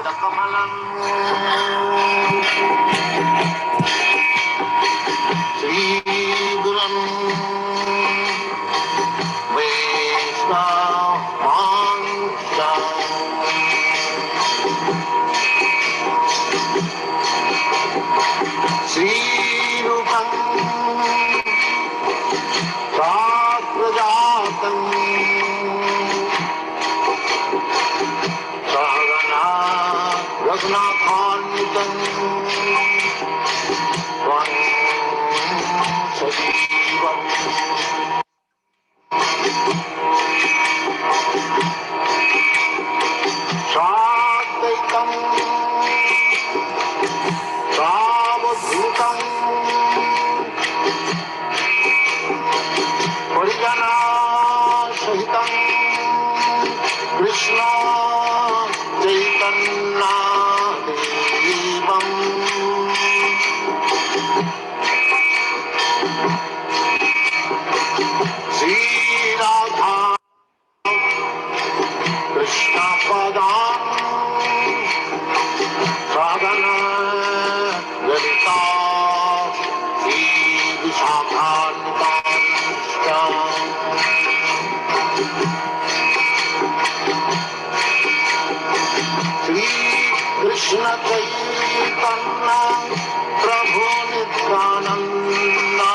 Kamalam Sri Guram Vaishnavancha Sri Rupam Sakrajatam Sahagana Raghunathanvitam Tvam Sajivam Sadvaitam Savadhutam Parijana Sahitam Krishna Chaitanya Devam Sri Radha Krishna Padam Sadhana Lalita Sri Vishakhantam Sri Krishna Chaitanya Prabhu Nityananda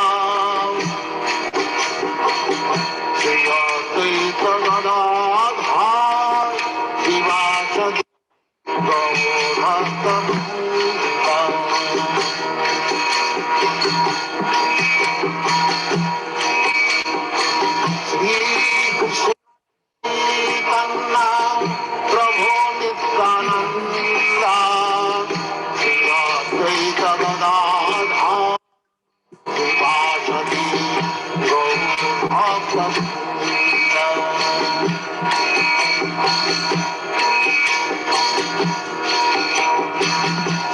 Sri Advaita Gadadhar Srivasadi Gaurabhaktam Sri Krishna Chaitanya Prabhu Nityananda Sri Advaita Gadadhar Srivasadi Gaurabhaktam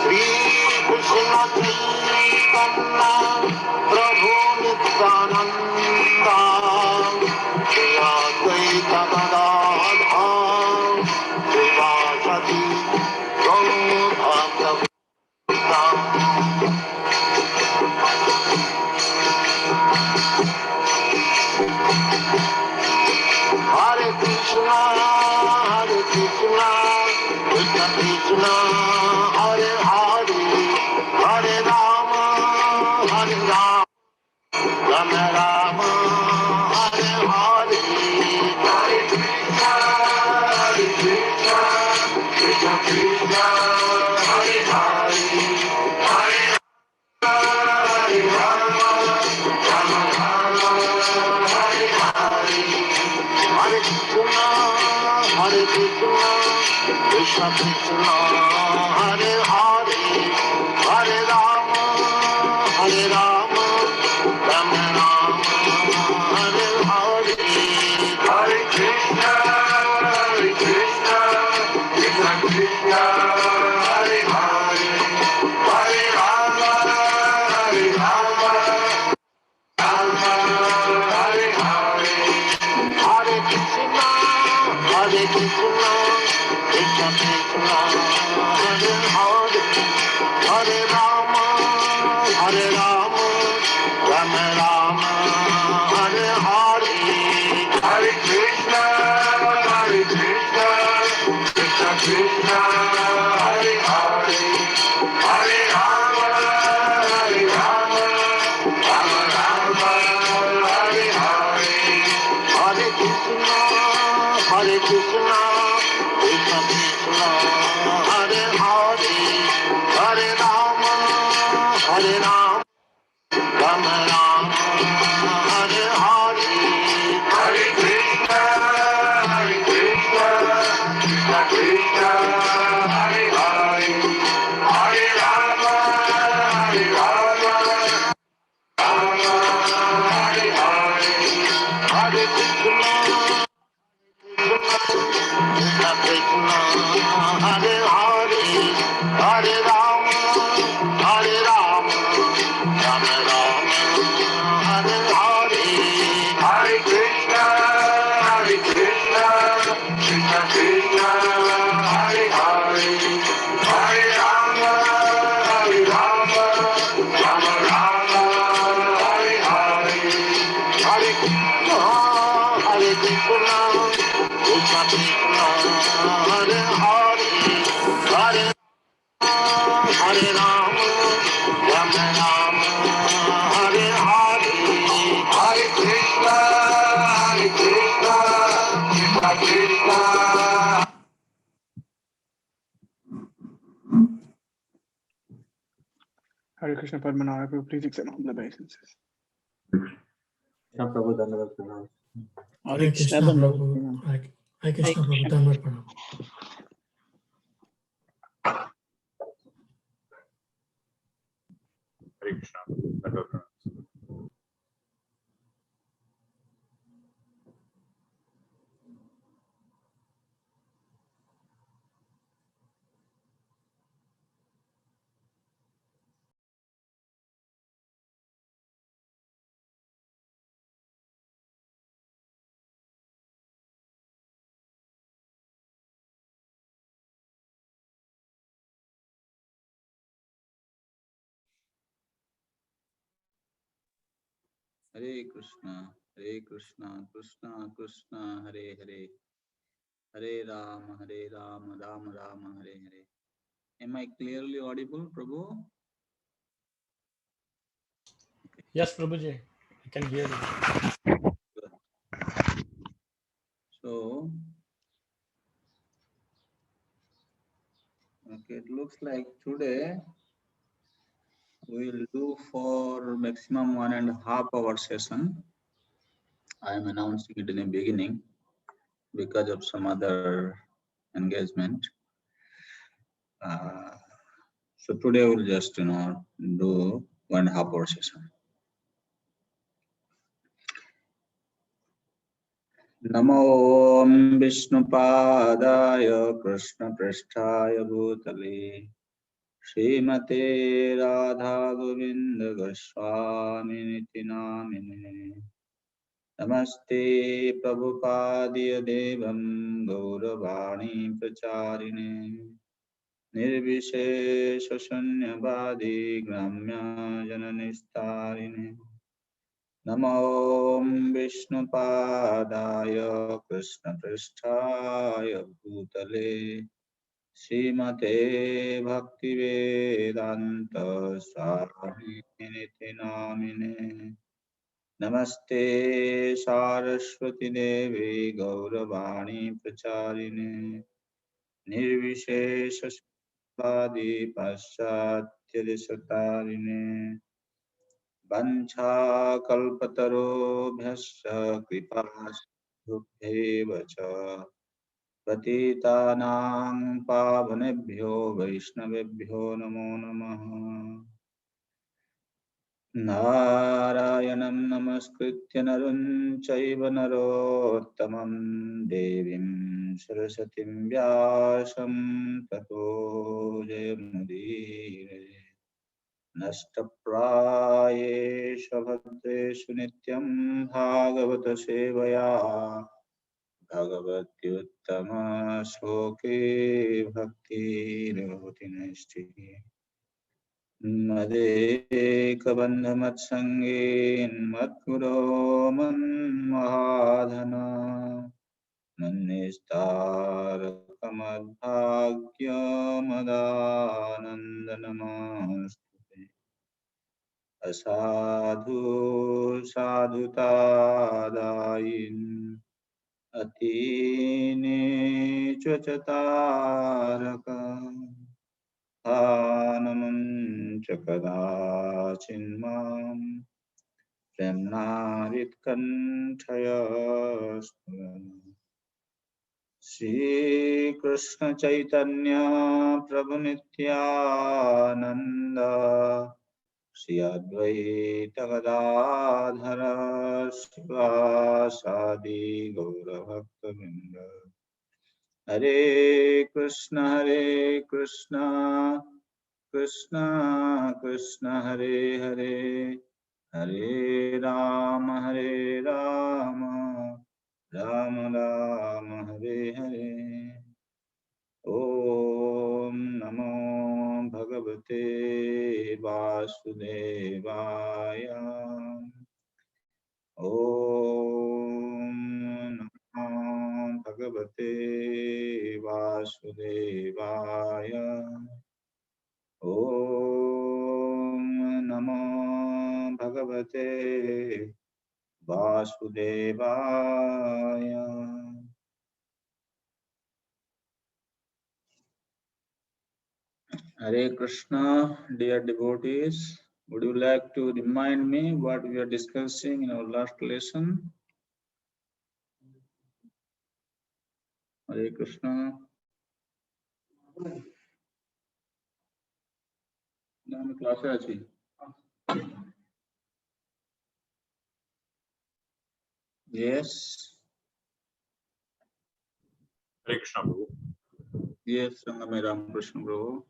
Sri Krishna Chaitanya Prabhu Nityananda Sri Advaita Gadadhar Srivasadi Gaurabhaktam Hare Krishna, Krishna Krishna, Hare Hare, Hare Rama, Hare Rama, Rama Rama, Hare Hare, Hare Krishna, Krishna Krishna, Hare Hare, Hare Rama, Rama Rama, Hare Hare. Hare Krishna, Krishna Krishna, Hare Hare, Hare Rama, Rama Rama, Hare Hare. Hare Krishna, Krishna Krishna, Hare Hare, Hare Rama, Rama Hare Hare. Hare Krishna, Krishna Krishna, Hare Hare, Hare Rama, Rama Rama, Hare Hare. Hare Krishna, Krishna Krishna, Hare Hare, Hare Rama, Rama Rama, Hare Hare. Hare Krishna, Krishna Krishna, Hare Hare, Hare Rama, Rama Rama, Hare Hare. Hare Krishna, Krishna Krishna, Hare Hare, Hare Rama, Rama Hare Hare. Hare Krishna, Krishna Krishna, Hare Hare, Hare Rama, Rama Rama, Hare Hare. Hare Krishna, Krishna Krishna, Hare Hare, Hare Krishna Padmanabha Prabhu, please accept humble obeisances. Krishna Prabhu, Dandavat Pranam. Hare Krishna Prabhu. Hare Krishna Prabhu, Dandavat Pranam. Hare Krishna, Dandavat Pranam. Hare Krishna, Krishna Krishna, Hare Hare, Hare Rama, Rama Rama, Hare Hare. Am I clearly audible, Prabhu? Yes, Prabhuji, I can hear you. So, okay, it looks like today we will do for maximum 1.5 hour session. I am announcing it in the beginning because of some other engagement. So today we'll just do 1.5 hour session. Namo Vishnupādāya Krishna Prishthāya Bhūtale Srimate Radha Govinda Goswamini Namine Namaste Prabhupada Devam Gauravani Pracharine Nirvishesha Shunyavadi Gramya Jananistarine Namo Vishnupādāya Krishna Prishthāya Bhūtale Srimate Bhaktivedanta Swamini Namine Namaste Saraswati Devi Gauravani Pracharine Nirvishesha Shunyavadi Paschatya Desatarine Vancha kalpatarobhyasya kripasubhyeva cha patitanang pavanebhyo vaishnavebhyo namo namaha Narayanam namaskritya narum chaiva narottamam devim sarasatim vyasam tato jayamudire नष्टप्रायेषु भद्रेषु नित्यं भागवत सेवया भगवत्युत्तमश्लोके भक्तिर्भवति नैष्ठिकी मदेकबन्धमत्सङ्गेन मद्गुरो मन्महाधना मन्निस्तारकमद्भाग्यमदानन्दनमः असाधु साधुतादायिन् अतीने च्वचतारक आनमं च कदाचिन्मां प्रेम्णारित्कण्ठयस्तु श्रीकृष्ण चैतन्य प्रभु Nityanand Shri Advaita Gadadhara Sivasadi Gaura Bhakta-vrinda Hare Krishna Krishna Krishna Hare Hare Hare Rama Rama Rama Hare Hare Om Namo Bhagavate Vasudevaya Om Namo Bhagavate Vasudevaya Om Namo Bhagavate Vasudevaya. Hare Krishna, dear devotees. Would you like to remind me what we are discussing in our last lesson? Hare Krishna. Class. Yes. Hare Krishna, Prabhu. Yes, Sangame Ramakrishna Prabhu.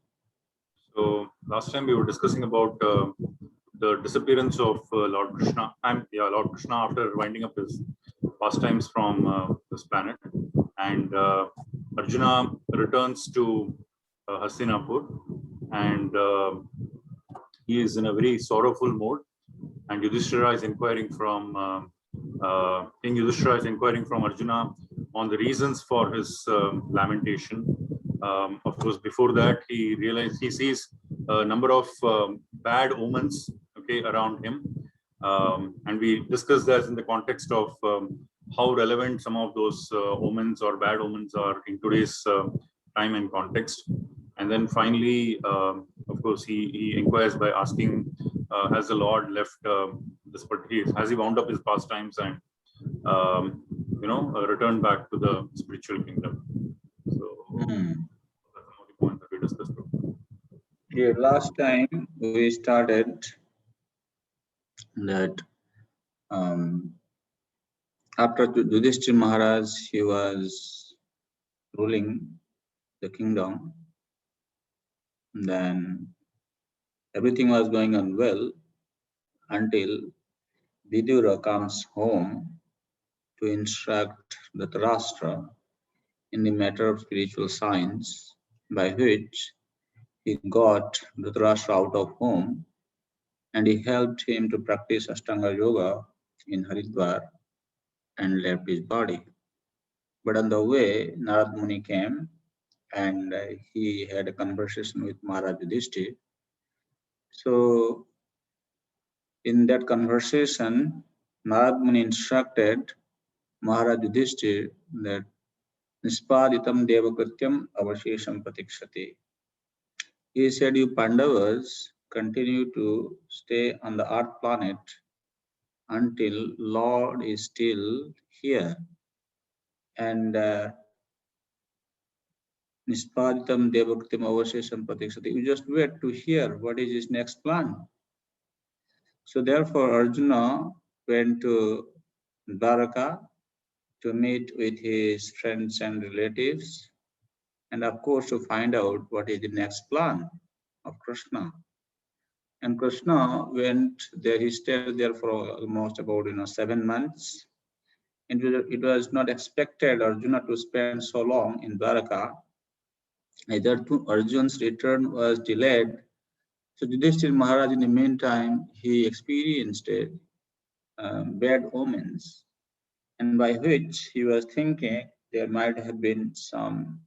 So last time we were discussing about the disappearance of Lord Krishna. Lord Krishna after winding up his pastimes from this planet, and Arjuna returns to Hastinapur, and he is in a very sorrowful mode. And Yudhishthira is inquiring from King Yudhishthira is inquiring from Arjuna on the reasons for his lamentation. Of course, before that, he sees a number of bad omens, okay, around him, and we discussed that in the context of how relevant some of those omens or bad omens are in today's time and context. And then finally, of course, he inquires by asking, has the Lord left this? But has he wound up his pastimes and returned back to the spiritual kingdom? So that's some of the points that we discussed. Yeah, last time we started that after Yudhishthira Maharaj, he was ruling the kingdom. Then everything was going on well until Vidura comes home to instruct Dhritarashtra in the matter of spiritual science, by which he got Dhritarashtra out of home and he helped him to practice Ashtanga Yoga in Haridwar and left his body. But on the way, Narad Muni came and he had a conversation with Maharaj Yudhishthira. So in that conversation, Narad Muni instructed Maharaj Yudhishthira that Nispaditam Devakrityam Avashesham Pratikshati. He said, you Pandavas continue to stay on the earth planet until Lord is still here. And Nispaditam Devakrityam Avashesham Pratikshati. You just wait to hear what is his next plan. So therefore Arjuna went to Dwaraka to meet with his friends and relatives, and of course to find out what is the next plan of Krishna. And Krishna went there, he stayed there for almost about 7 months. And it was not expected Arjuna to spend so long in Dwaraka. Either Arjuna's return was delayed. So Yudhishthira Maharaj in the meantime, he experienced bad omens, and by which he was thinking there might have been some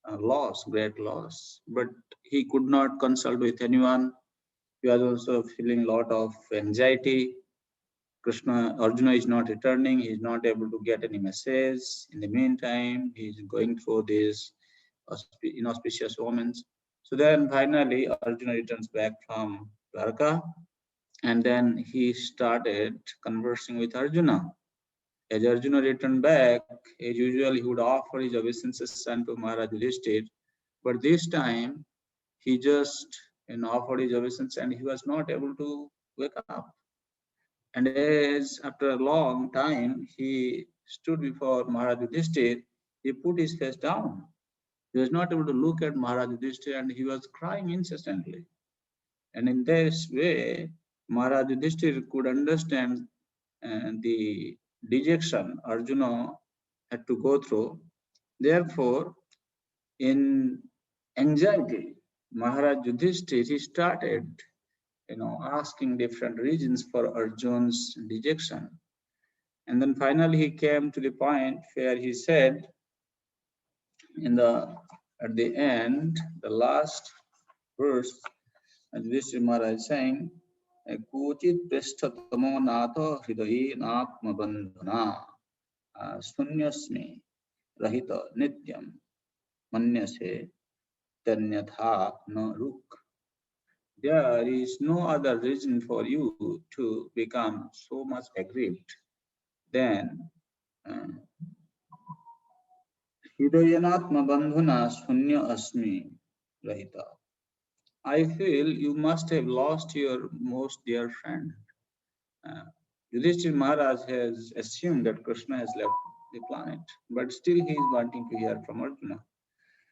loss, great loss, but he could not consult with anyone. He was also feeling a lot of anxiety. Arjuna is not returning, he is not able to get any message. In the meantime, he is going through these inauspicious omens. So then finally Arjuna returns back from Dwaraka, and then he started conversing with Arjuna. As Arjuna returned back, as usual, he would offer his obeisances unto Maharaj Yudhishthira, but this time he just offered his obeisance and he was not able to wake up. And as after a long time he stood before Maharaj Yudhishthira, he put his face down. He was not able to look at Maharaj Yudhishthira and he was crying incessantly. And in this way, Maharaj Yudhishthira could understand the dejection Arjuna had to go through. Therefore, in anxiety, Maharaj Yudhishthira, he started asking different reasons for Arjuna's dejection. And then finally he came to the point where he said, at the end, the last verse, Yudhishthira Maharaj saying, Kuchit presthatamo natha hridayi natma bandhana sunyasmi rahita nityam manyase tanyatha na ruk. there is no other reason for you to become so much aggrieved than Hidayanatma bandhuna sunya asmi rahita. I feel you must have lost your most dear friend. Yudhishthira Maharaj has assumed that Krishna has left the planet, but still he is wanting to hear from Arjuna.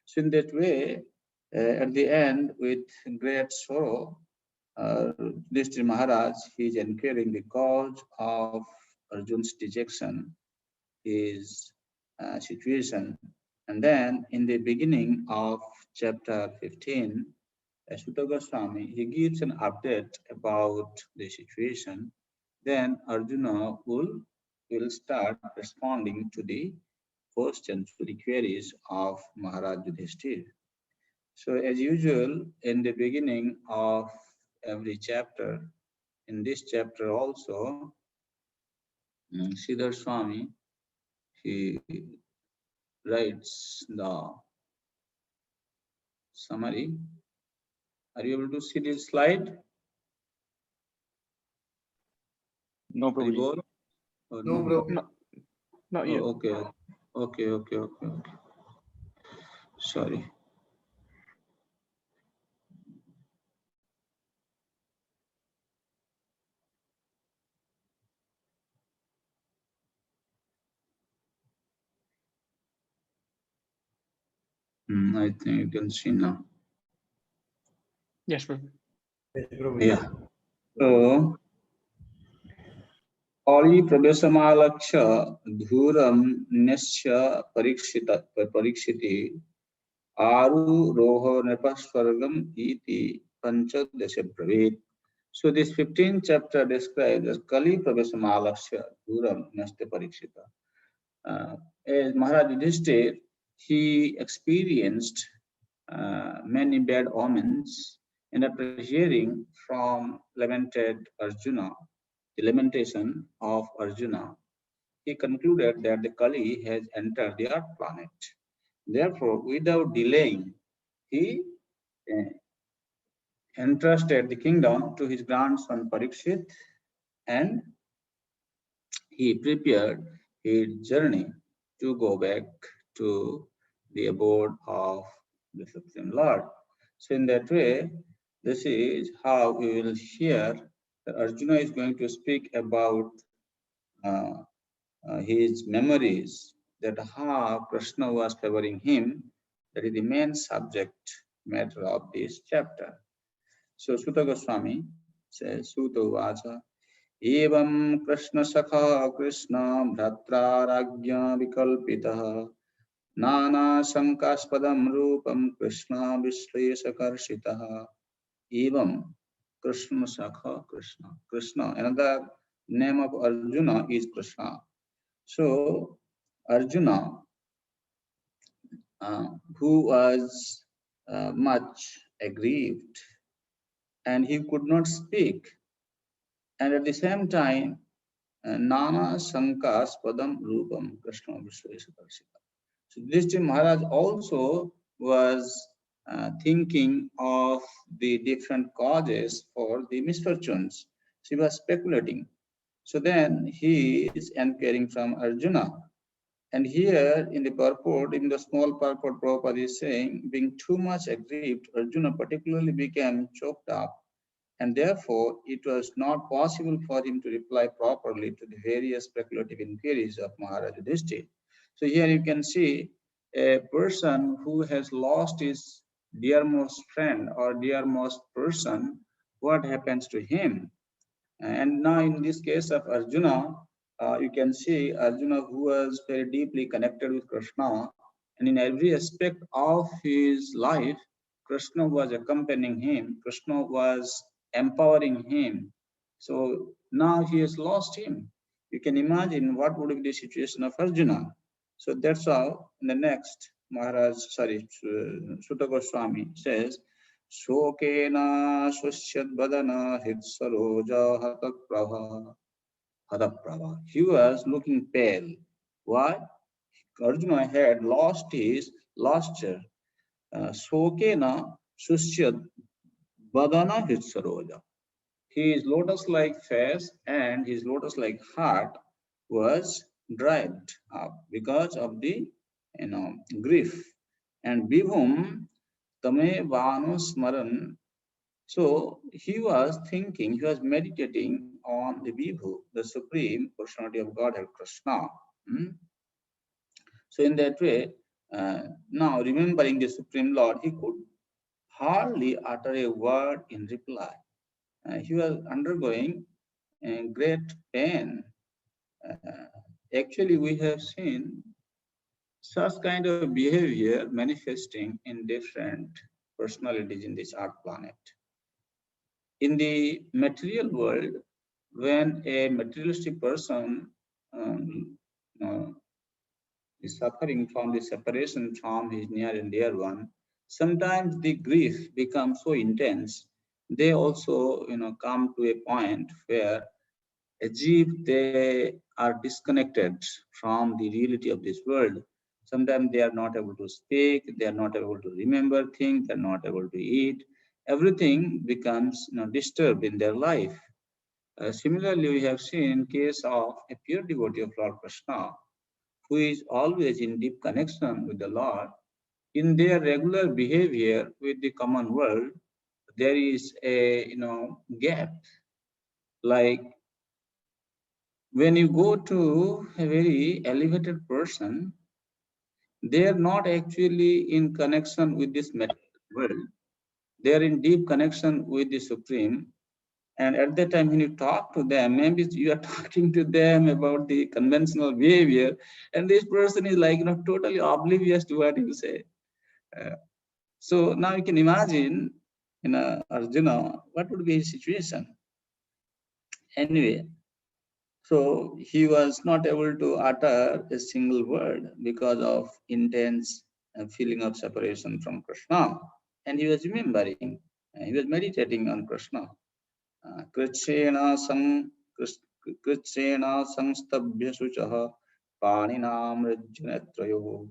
So in that way, at the end, with great sorrow, Yudhishthira Maharaj, he is incurring the cause of Arjuna's dejection, his situation. And then in the beginning of chapter 15, Suta Goswami, he gives an update about the situation. Then Arjuna will start responding to the questions, to the queries of Maharaj Yudhishthira. So as usual, in the beginning of every chapter, in this chapter also, Sridhar Swami, he writes the summary. Are you able to see this slide? No, Prabhuji. Igor? Or no? No, not yet. Oh, okay. Sorry. I think you can see now. Yes, Prabhu. Yeah. So, Auri Prabesamaalaksha Dhuram Nesya Parikshiti Aru Roho Nepaswargam Iti Panchadesha Pravit. So this 15th chapter describes as Kali Prabesamaalaksha Dhuram Nesya Parikshita. As Maharaj Yudhishthira, he experienced many bad omens, and after hearing from lamented Arjuna, the lamentation of Arjuna, he concluded that the Kali has entered the earth planet. Therefore, without delaying, he entrusted the kingdom to his grandson Parikshit, and he prepared his journey to go back to the abode of the Supreme Lord. So in that way, this is how we will hear that Arjuna is going to speak about his memories, that how Krishna was favoring him. That is the main subject matter of this chapter. So Suta Goswami says, Suta Vacha, Evam Krishna Sakha Krishna Bhratraragya Vikalpitaha Nana Sankaspadam Rupam Krishna Vishleshakarshitaha. Evam Krishna Sakha Krishna. Krishna, another name of Arjuna is Krishna. So Arjuna, who was much aggrieved, and he could not speak, and at the same time, Nana Sankas Padam Rupam Krishna Vishweshakarshita. So Yudhishthira Maharaj also was thinking of the different causes for the misfortunes. So he was speculating. So then he is inquiring from Arjuna. And here in the purport, in the small purport, Prabhupada is saying, being too much aggrieved, Arjuna particularly became choked up. And therefore, it was not possible for him to reply properly to the various speculative inquiries of Maharaj Yudhishthira. So here you can see a person who has lost his dearmost friend or dearmost person, what happens to him. And now in this case of Arjuna, you can see Arjuna who was very deeply connected with Krishna, and in every aspect of his life, Krishna was accompanying him, Krishna was empowering him. So now he has lost him. You can imagine what would be the situation of Arjuna. So that's how in the next Suta Goswami says, Shokena Shusyad Badana Hitsaroja Hataprabha. He was looking pale. Why? Arjuna had lost his luster. Shokena Shusyad Badana Hitsaroja. His lotus-like face and his lotus-like heart was dried up because of the grief. And Vibhum Tame Vanu Smaran. So he was thinking, he was meditating on the Vibhu, the supreme personality of Godhead, Krishna. So in that way, now remembering the Supreme Lord, he could hardly utter a word in reply. He was undergoing great pain. Actually, we have seen such kind of behavior manifesting in different personalities in this earth planet. In the material world, when a materialistic person is suffering from the separation from his near and dear one, sometimes the grief becomes so intense, they also come to a point where as if they are disconnected from the reality of this world. Sometimes they are not able to speak, they are not able to remember things, they are not able to eat. Everything becomes disturbed in their life. Similarly, we have seen case of a pure devotee of Lord Krishna, who is always in deep connection with the Lord. In their regular behavior with the common world, there is a gap. Like when you go to a very elevated person, they are not actually in connection with this material world. They are in deep connection with the Supreme. And at that time, when you talk to them, maybe you are talking to them about the conventional behavior, and this person is like totally oblivious to what you say. So now you can imagine, Arjuna, what would be his situation? Anyway, so he was not able to utter a single word because of intense feeling of separation from Krishna. And he was remembering, he was meditating on Krishna. Krishna sangstabhya suchaha paninam rajyanetrayo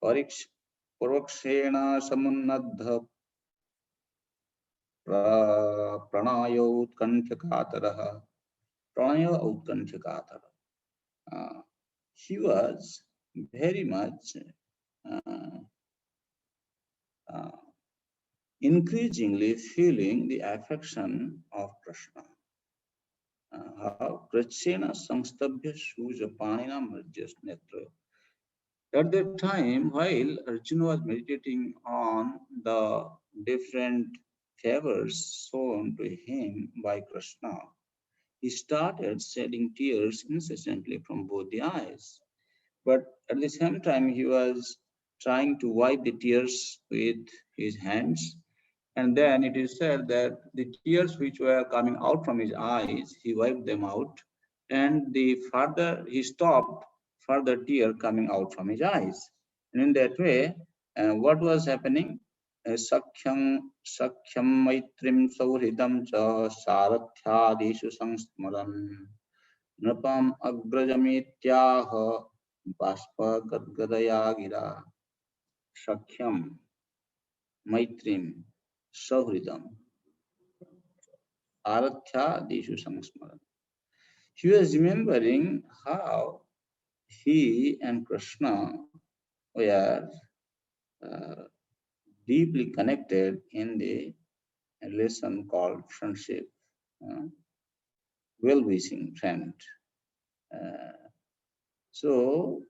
parikshena samunnadha pranayo utkanthakataraha. Pranaya utkanthakatara. He was very much increasingly feeling the affection of Krishna. How Krishna sangstabhya suja paninam rajyanetrayo. At that time, while Arjuna was meditating on the different favors shown to him by Krishna, he started shedding tears incessantly from both the eyes. But at the same time, he was trying to wipe the tears with his hands. And then it is said that the tears which were coming out from his eyes, he wiped them out. And he stopped further tear coming out from his eyes. And in that way, what was happening? Sakhyam maitrim sauhridam cha sarathyadishu sangsmaran nrapam agrajamityah baspa gadgadaya gira Sakhyam maitrim sauhridam aratyadishu sangsmaran. He was remembering how he and Krishna were deeply connected in the relation called friendship, well-wishing friend. So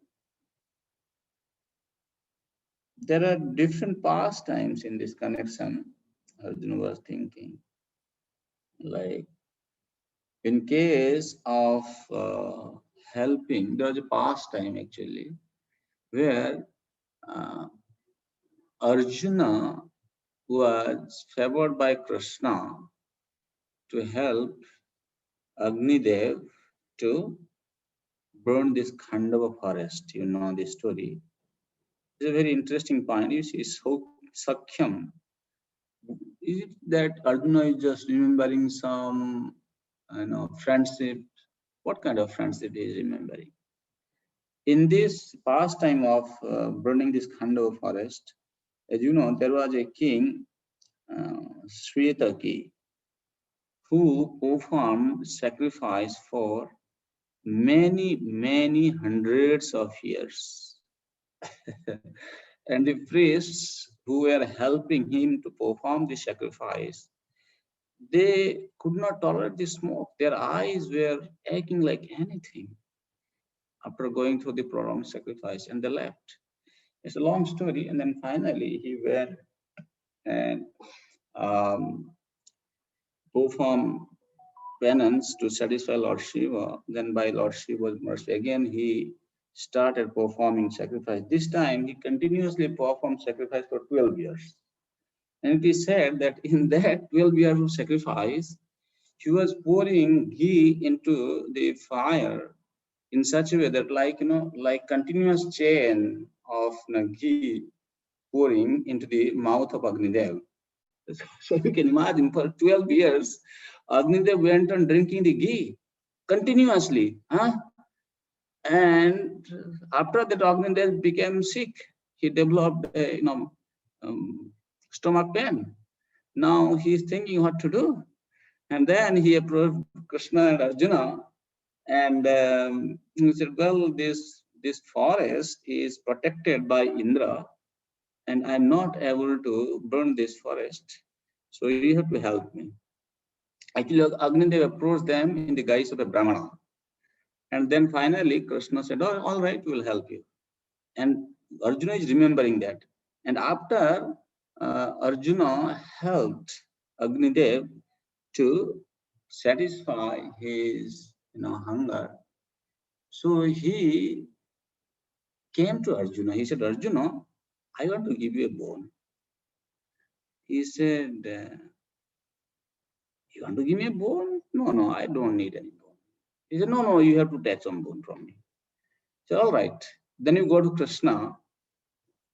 there are different pastimes in this connection, Arjuna was thinking. Like in case of helping, there was a pastime actually, where Arjuna was favored by Krishna to help Agnidev to burn this Khandava forest. You know the story. It's a very interesting point. You see, Sakhyam. Is it that Arjuna is just remembering some, friendship? What kind of friendship he is remembering? In this pastime of burning this Khandava forest, as you know, there was a king Shvetaki, who performed sacrifice for many hundreds of years. And the priests who were helping him to perform the sacrifice, they could not tolerate the smoke. Their eyes were aching like anything after going through the prolonged sacrifice, and they left. It's a long story. And then finally he went and perform penance to satisfy Lord Shiva. Then by Lord Shiva's mercy, again he started performing sacrifice. This time he continuously performed sacrifice for 12 years. And it is said that in that 12 years of sacrifice, he was pouring ghee into the fire in such a way that like continuous chain of ghee pouring into the mouth of Agnidev. So you can imagine for 12 years, Agnidev went on drinking the ghee continuously. And after that, Agnidev became sick. He developed stomach pain. Now he's thinking what to do. And then he approached Krishna and Arjuna, and he said, well, this forest is protected by Indra, and I'm not able to burn this forest. So you have to help me. Actually, Agnidev approached them in the guise of a Brahmana. And then finally, Krishna said, oh, all right, we'll help you. And Arjuna is remembering that. And after Arjuna helped Agnidev to satisfy his hunger, so he came to Arjuna. He said, Arjuna, I want to give you a bone. He said, you want to give me a bone? No, I don't need any bone. He said, no, you have to take some bone from me. He said, all right. Then you go to Krishna.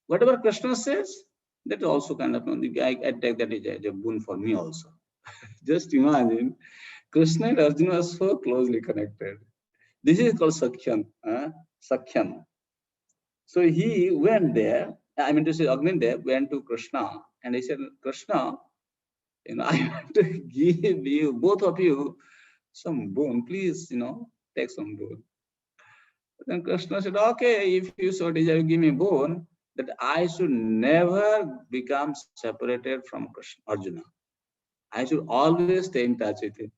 Whatever Krishna says, that also kind of, I take that as a boon for me also. Just imagine, Krishna and Arjuna are so closely connected. This is called Sakhyam. Sakhyam. So he went there, Agnidev went to Krishna and he said, Krishna, I want to give you, both of you, some boon. Please, take some boon. Then Krishna said, okay, if you so desire, give me boon, that I should never become separated from Arjuna. I should always stay in touch with him.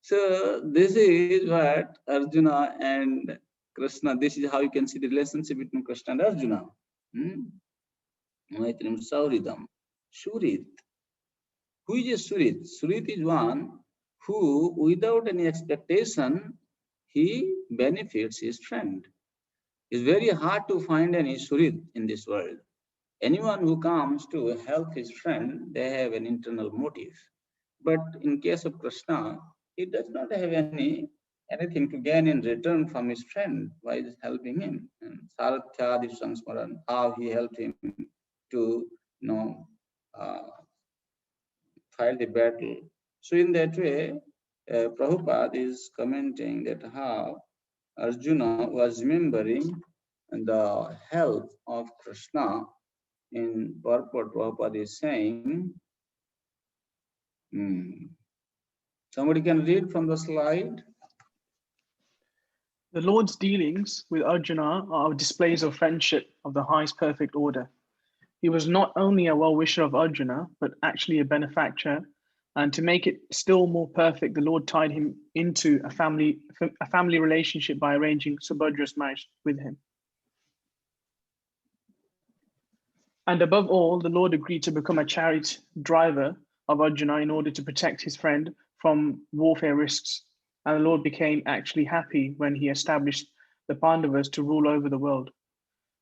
So this is what Arjuna and Krishna, this is how you can see the relationship between Krishna and Arjuna. Maitrim Sauridam. Surit. Who is a Surit? Surit is one who, without any expectation, he benefits his friend. It's very hard to find any Surit in this world. Anyone who comes to help his friend, they have an internal motive. But in case of Krishna, he does not have anything to gain in return from his friend by helping him. And Sarathya Sansmaran, how he helped him to fight the battle. So in that way, Prabhupada is commenting that how Arjuna was remembering the help of Krishna. In purport, Prabhupada is saying, somebody can read from the slide. The Lord's dealings with Arjuna are displays of friendship of the highest perfect order. He was not only a well-wisher of Arjuna, but actually a benefactor. And to make it still more perfect, the Lord tied him into a family relationship by arranging Subhadra's marriage with him. And above all, the Lord agreed to become a chariot driver of Arjuna in order to protect his friend from warfare risks. And the Lord became actually happy when he established the Pandavas to rule over the world.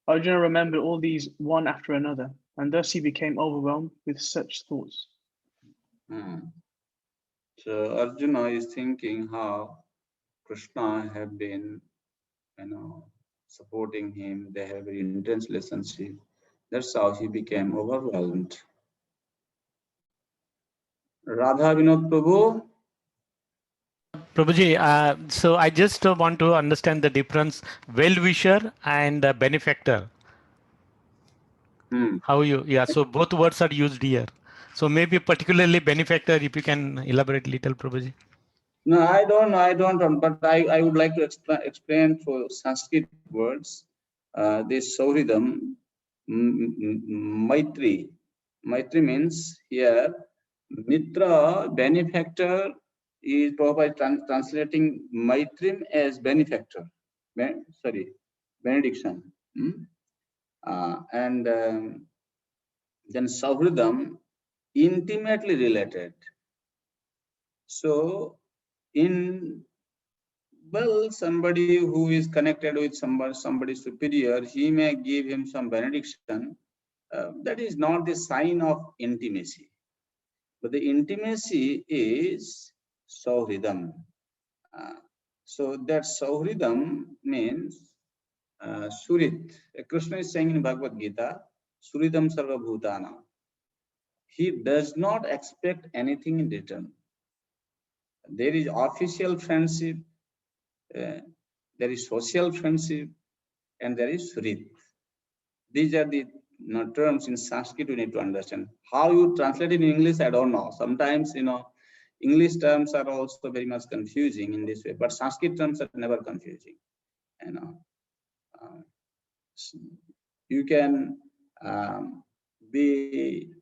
Arjuna remembered all these one after another, and thus he became overwhelmed with such thoughts. So Arjuna is thinking how Krishna have been, supporting him. They have a very intense relationship. That's how he became overwhelmed. Radha Vinod Prabhu. Prabhuji, so I just want to understand the difference, well-wisher and benefactor. How you, so both words are used here. So maybe particularly benefactor, if you can elaborate a little, Prabhuji. No, I don't know, but I would like to explain for Sanskrit words. This Sauhridam, Maitri. Maitri means here, Mitra, benefactor, is probably translating Maitrim as benefactor. Benediction. And then Sauhridam, intimately related. So, somebody who is connected with somebody superior, he may give him some benediction. That is not the sign of intimacy. But the intimacy is Sauhridam. So that Sauhridam means Surit. Krishna is saying in Bhagavad Gita, Suridam Sarva Bhutana. He does not expect anything in return. There is official friendship, there is social friendship, and there is Surit. These are the terms in Sanskrit we need to understand. How you translate it in English, I don't know. Sometimes, English terms are also very much confusing in this way, but Sanskrit terms are never confusing. You can be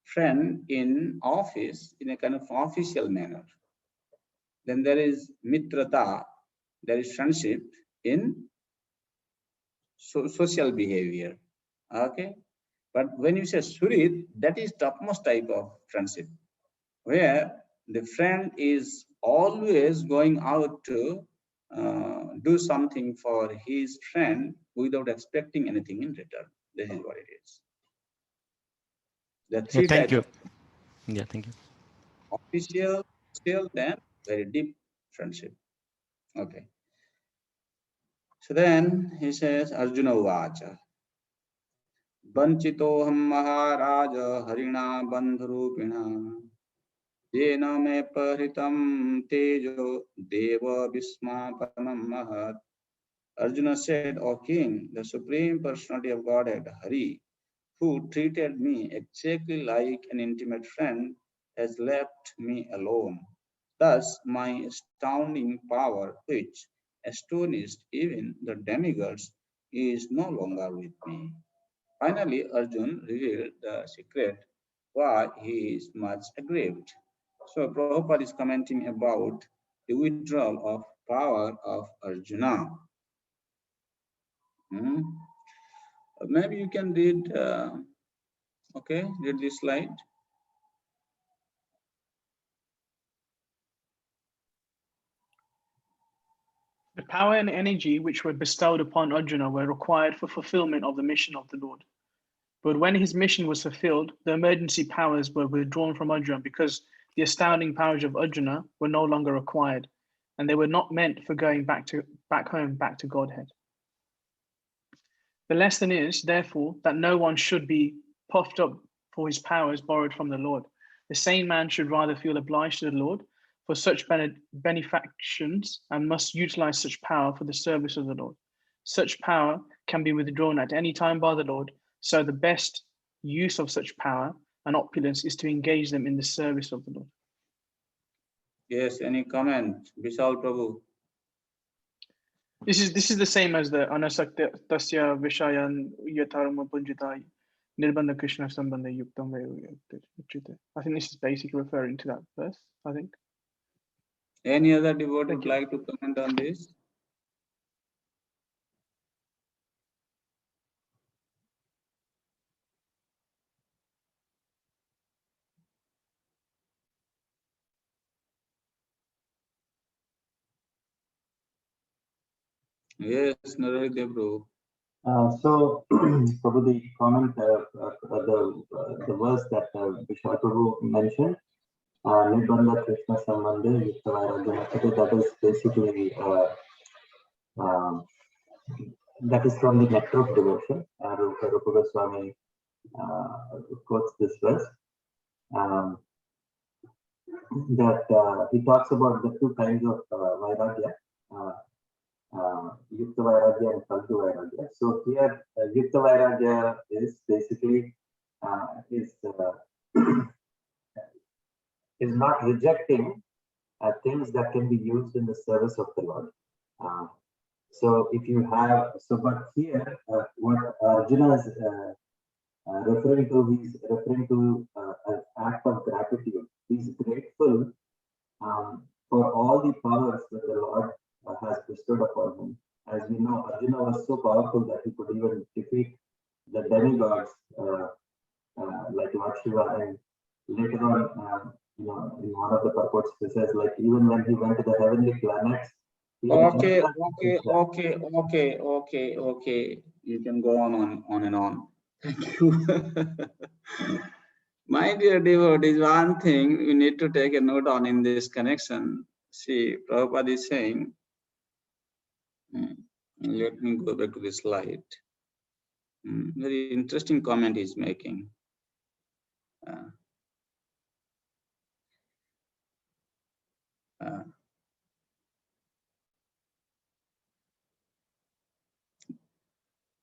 friend in office in a kind of official manner. Then there is mitrata, there is friendship in social behavior. Okay, but when you say surit, that is topmost type of friendship, where the friend is always going out to do something for his friend without expecting anything in return. This is what it is. The three Thank you. types. Yeah, thank you. Official, still, then very deep friendship. Okay. So then he says, Arjuna Uvacha. Vanchitoham Maharaj Harina Bandharupina Jena me paritam tejo deva vismapanam mahat. Arjuna said, O king, the Supreme Personality of Godhead, Hari, who treated me exactly like an intimate friend, has left me alone. Thus, my astounding power, which astonished even the demigods, is no longer with me. Finally, Arjun revealed the secret why he is much aggrieved. So, Prabhupada is commenting about the withdrawal of power of Arjuna. Maybe you can read, read this slide. The power and energy which were bestowed upon Arjuna were required for fulfillment of the mission of the Lord. But when his mission was fulfilled, the emergency powers were withdrawn from Arjuna because the astounding powers of Arjuna were no longer required, and they were not meant for going back home, back to Godhead. The lesson is, therefore, that no one should be puffed up for his powers borrowed from the Lord. The sane man should rather feel obliged to the Lord for such benefactions and must utilize such power for the service of the Lord. Such power can be withdrawn at any time by the Lord, so the best use of such power and opulence is to engage them in the service of the Lord. Yes, any comment? Vishal Prabhu. This is the same as the Anasakta Tasya Vishayan Yatarama Punjitai Nirbandha Krishna Sambandha Yuktam Uchite. I think this is basically referring to that verse, I think. Any other devotee would like to comment on this? Yes, Narayana Prabhu. So, Prabhu, the comment, the verse that Vishal Prabhu mentioned, Nirbandha Krishna Sambandha Yukta Vairagya, that is basically that is from the Nectar of Devotion. Rupa Goswami quotes this verse. That he talks about the two kinds of Vairagya. Yukta Vairagya and Faltu Vairagya. So here, Yukta Vairagya is basically is not rejecting things that can be used in the service of the Lord. So if you have, but here, what Arjuna is referring to, he's referring to an act of gratitude. He's grateful for all the powers that the Lord has bestowed upon him. As we know, Arjuna was so powerful that he could even defeat the demigods like Lord Shiva, and later on, in one of the purports, he says, like, even when he went to the heavenly planets. Okay. You can go on and on. Thank you. My dear devotees, one thing we need to take a note on in this connection. See, Prabhupada is saying, let me go back to the slide. Very interesting comment he's making.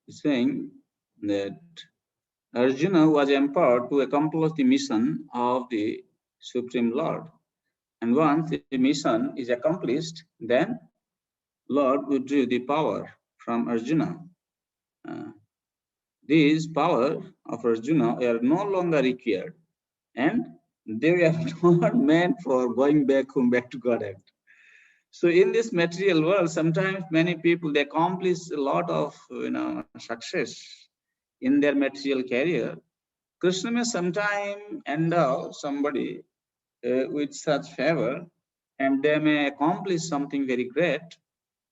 He's saying that Arjuna was empowered to accomplish the mission of the Supreme Lord. And once the mission is accomplished, then Lord withdrew the power from Arjuna. These powers of Arjuna are no longer required, and they are not meant for going back home, back to Godhead. So in this material world, sometimes many people, they accomplish a lot of success in their material career. Krishna may sometime endow somebody with such favor, and they may accomplish something very great,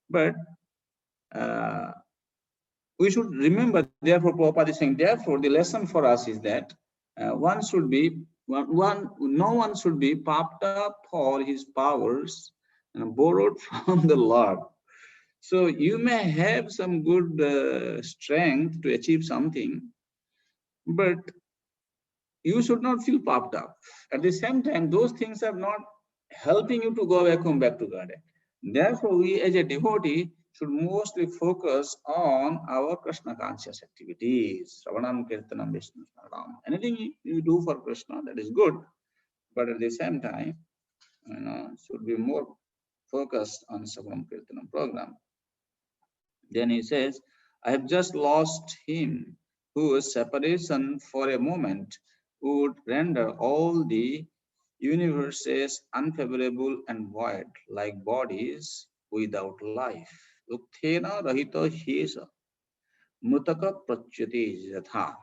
but we should remember, therefore Prabhupada is saying, therefore the lesson for us is that no one should be puffed up for his powers borrowed from the Lord. So you may have some good strength to achieve something, but you should not feel puffed up. At the same time, those things are not helping you to go back home, back to God. Therefore, we as a devotee should mostly focus on our Krishna conscious activities. Shravanam, Kirtanam, Vishnu Smaranam. Anything you do for Krishna, that is good, but at the same time, should be more focused on Shravanam Kirtanam program. Then he says, I have just lost him whose separation for a moment would render all the universes unfavorable and void, like bodies without life. Ukthena rahita hesa mutaka prachyati yatha.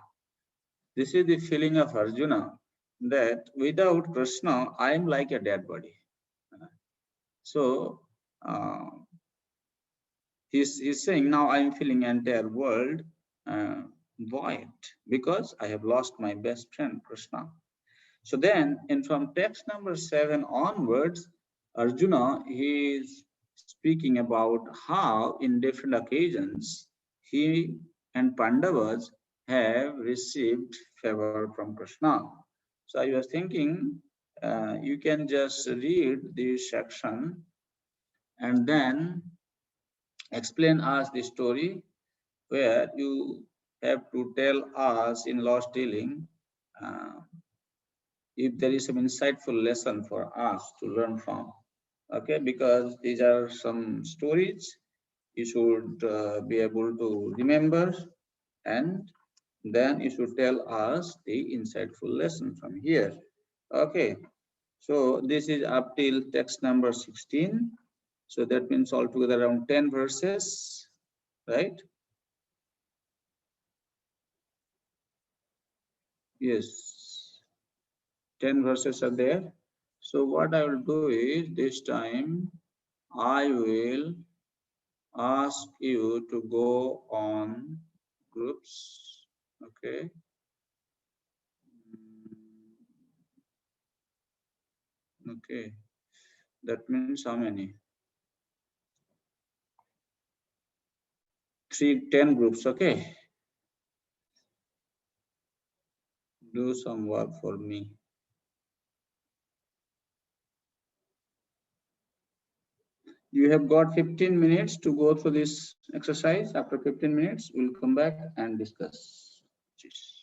This is the feeling of Arjuna, that without Krishna, I am like a dead body. So, he's saying, now I am feeling entire world void because I have lost my best friend, Krishna. So then, from text number 7 onwards, Arjuna is speaking about how in different occasions he and Pandavas have received favor from Krishna. So I was thinking you can just read this section and then explain us the story where you have to tell us in lost dealing if there is some insightful lesson for us to learn from. Okay, because these are some stories you should be able to remember, and then you should tell us the insightful lesson from here. Okay, so this is up till text number 16. So that means altogether around 10 verses, right? Yes, 10 verses are there. So what I will do is, this time I will ask you to go on groups. Okay. Okay. That means how many? 10 groups. Okay. Do some work for me. You have got 15 minutes to go through this exercise. After 15 minutes, we'll come back and discuss. Cheers.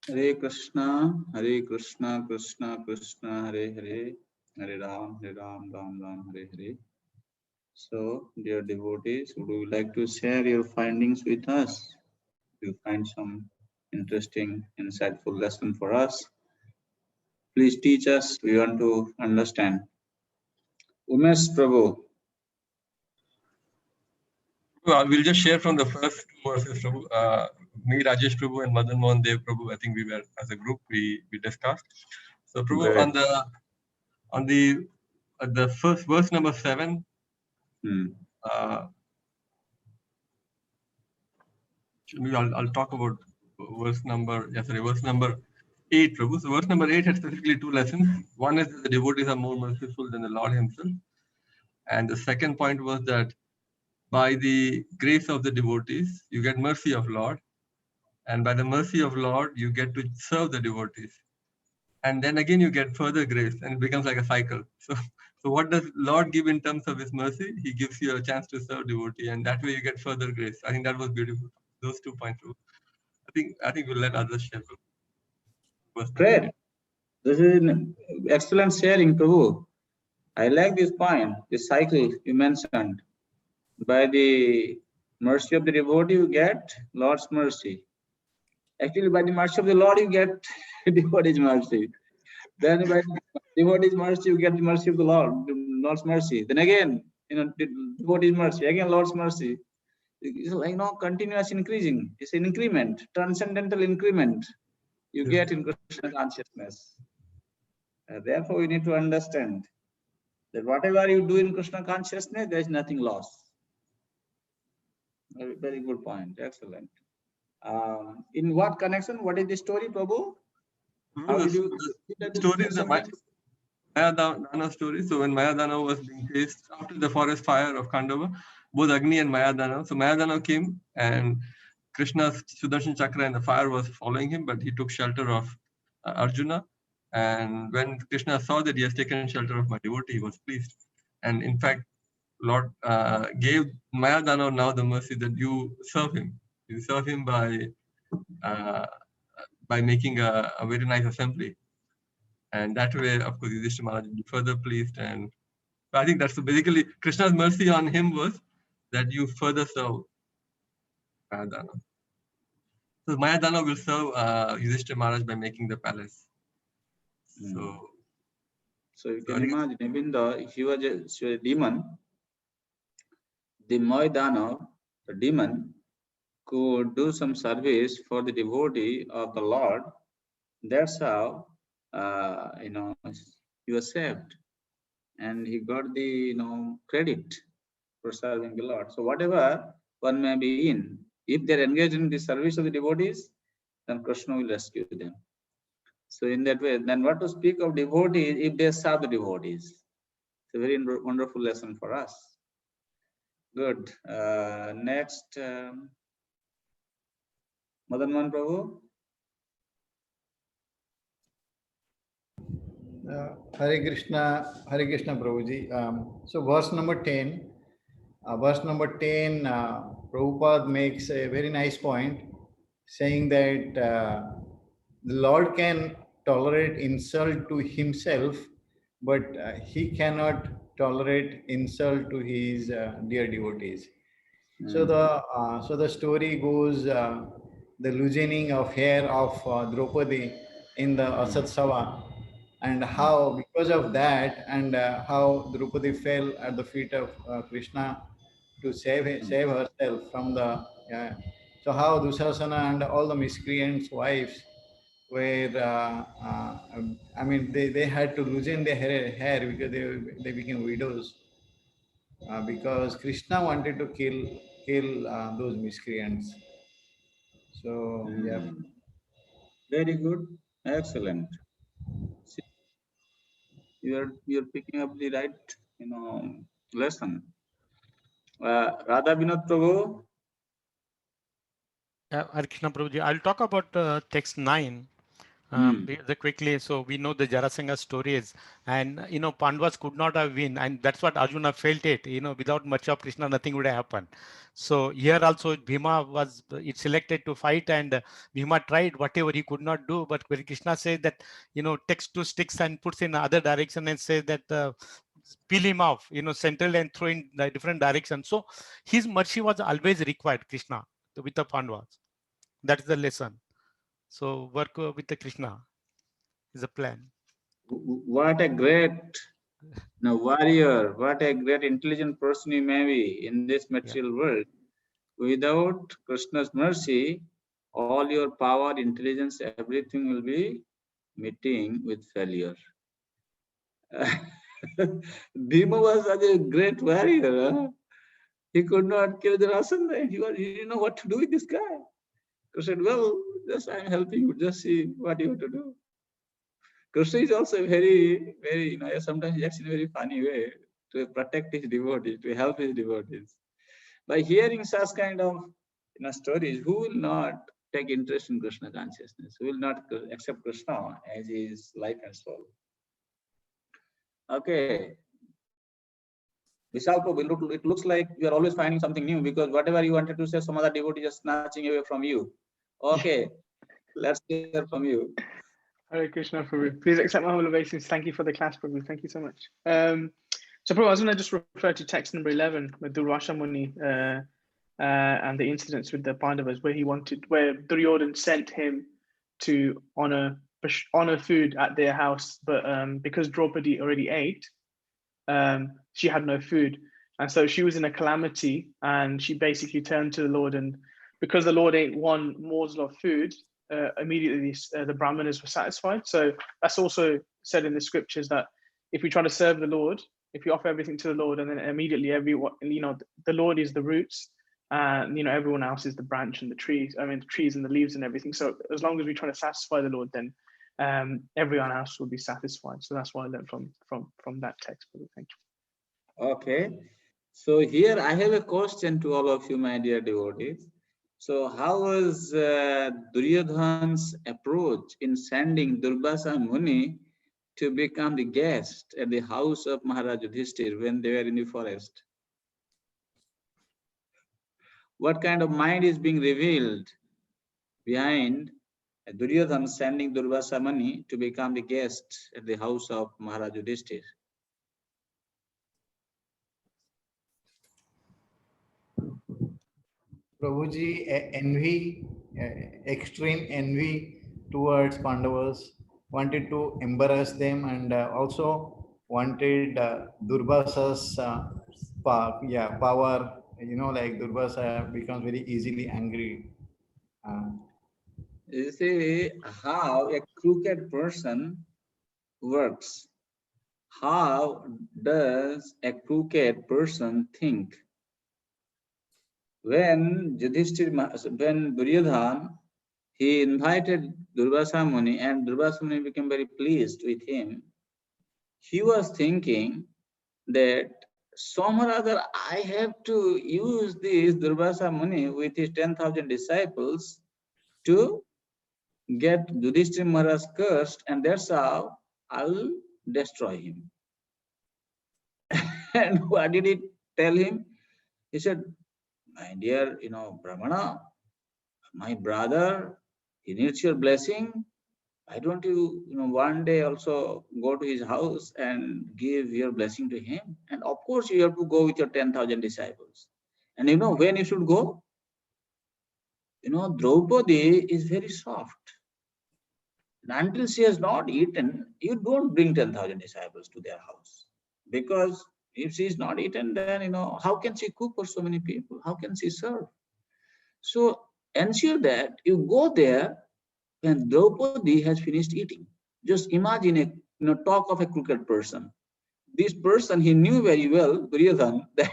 Hare Krishna, Krishna Krishna, Hare Hare, Hare Ram, Ram Ram, Hare Hare. So, dear devotees, would you like to share your findings with us? You find some interesting, insightful lesson for us? Please teach us. We want to understand. Umesh Prabhu. We'll just share from the first two verses, Prabhu. Me, Rajesh Prabhu, and Madan Mohan Dev Prabhu. I think we were as a group. We discussed. So, Prabhu, Great. on the first verse number 7. I'll talk about verse number 8, Prabhu. So verse number 8 has specifically 2 lessons. One is that the devotees are more merciful than the Lord himself. And the second point was that by the grace of the devotees, you get mercy of Lord. And by the mercy of Lord, you get to serve the devotees. And then again, you get further grace, and it becomes like a cycle. So what does Lord give in terms of his mercy? He gives you a chance to serve devotee, and that way you get further grace. I think that was beautiful. Those 2 points. I think we'll let others share. Great. This is an excellent sharing, Prabhu. I like this point, this cycle you mentioned. By the mercy of the devotee, you get Lord's mercy. Actually, by the mercy of the Lord, you get devotee's mercy. Then by devotee's mercy, you get the mercy of the Lord, Lord's mercy. Then again, devotee's mercy, again Lord's mercy. It's like continuous increasing. It's an increment, transcendental increment you get in Krishna consciousness. Therefore, we need to understand that whatever you do in Krishna consciousness, there is nothing lost. Very good point. Excellent. In what connection? What is the story, Prabhu? How did you? The story is the Mayadana story. So when Mayadana was being chased after the forest fire of Khandava, both Agni and Mayadana. So Mayadana came and Krishna's Sudarshan Chakra and the fire was following him, but he took shelter of Arjuna. And when Krishna saw that he has taken shelter of my devotee, he was pleased. And in fact, Lord gave Mayadana now the mercy that you serve him. You serve him by making a very nice assembly. And that way, of course, Yudhishthira Maharaj will be further pleased. And I think that's basically Krishna's mercy on him was that you further serve Mayadana. So Mayadana will serve Yudhishthira Maharaj by making the palace. So you can imagine, even though he was a demon, the Mayadana, the demon, could do some service for the devotee of the Lord. That's how he was saved, and he got the credit for serving the Lord. So whatever one may be in, if they're engaged in the service of the devotees, then Krishna will rescue them. So in that way, then what to speak of devotees if they serve the devotees? It's a very wonderful lesson for us. Good. Next, Madan Mohan Prabhu. Hare Krishna Prabhuji. So verse number 10, Prabhupada makes a very nice point, saying that the Lord can tolerate insult to himself, but he cannot tolerate insult to his dear devotees. So the story goes, the loosening of hair of Draupadi in the Asatsava, and how because of that, and how Draupadi fell at the feet of Krishna to save herself from the so how Dusasana and all the miscreants' wives were I mean they had to loosen their hair because they became widows because Krishna wanted to kill those miscreants. So yeah, very good, excellent. See, you're picking up the right lesson. Radha Vinod Prabhu. Hare Krishna Prabhuji. I'll talk about text 9. Quickly, so we know the Jarasangha stories, and Pandavas could not have win, and that's what Arjuna felt it. Without much of Krishna, nothing would have happened. So here also Bhima was selected to fight, and Bhima tried whatever he could not do. But when Krishna says that takes two sticks and puts in other direction and says that peel him off, central and throw in the different direction. So his mercy was always required, Krishna, with the Pandavas. That is the lesson. So work with the Krishna is a plan. What a great warrior, what a great intelligent person you may be in this material world. Without Krishna's mercy, all your power, intelligence, everything will be meeting with failure. Bhima was such a great warrior. Huh? He could not kill the Rasandha. He didn't know what to do with this guy. Krishna said, well, just I'm helping you. Just see what you have to do. Krishna is also very, very, sometimes he acts in a very funny way to protect his devotees, to help his devotees. By hearing such kind of stories, who will not take interest in Krishna consciousness? Who will not accept Krishna as his life and soul? Okay. Vishal Prabhu, it looks like you are always finding something new, because whatever you wanted to say, some other devotee is snatching away from you. Okay, let's hear from you. Hare Krishna, Prabhu. Please accept my humble obeisance. Thank you for the class, Prabhu. Thank you so much. So, Prabhu, I was going to just refer to text number 11 with Durvasha Muni and the incidents with the Pandavas, where Duryodhana sent him to honor food at their house, but because Draupadi already ate, she had no food, and so she was in a calamity, and she basically turned to the Lord, and because the Lord ate one morsel of food, immediately the Brahmanas were satisfied. So that's also said in the scriptures that if we try to serve the Lord, if we offer everything to the Lord, and then immediately everyone, the Lord is the roots, and everyone else is the branch and the trees. I mean, the trees and the leaves and everything. So as long as we try to satisfy the Lord, then everyone else will be satisfied. So that's what I learned from that text. Thank you. Okay. So here I have a question to all of you, my dear devotees. So how was Duryodhana's approach in sending Durvasa Muni to become the guest at the house of Maharaj Yudhishthir when they were in the forest? What kind of mind is being revealed behind Duryodhana sending Durvasa Muni to become the guest at the house of Maharaj Yudhishthir? Prabhuji, envy, extreme envy towards Pandavas, wanted to embarrass them, and also wanted Durvasa's power. Like Durvasa becomes very easily angry. You see how a crooked person works. How does a crooked person think? When Duryodhana, he invited Durvasa Muni, and Durvasa Muni became very pleased with him. He was thinking that somehow or other I have to use this Durvasa Muni with his 10,000 disciples to get Yudhishthira Maharaj cursed, and that's how I'll destroy him. And what did he tell him? He said, my dear, Brahmana, my brother, he needs your blessing. Why don't you, one day also go to his house and give your blessing to him? And of course, you have to go with your 10,000 disciples. And when you should go? Draupadi is very soft. And until she has not eaten, you don't bring 10,000 disciples to their house. Because if she is not eaten, then, how can she cook for so many people? How can she serve? So ensure that you go there when Draupadi has finished eating. Just imagine talk of a crooked person. This person, he knew very well, Duryodhana, that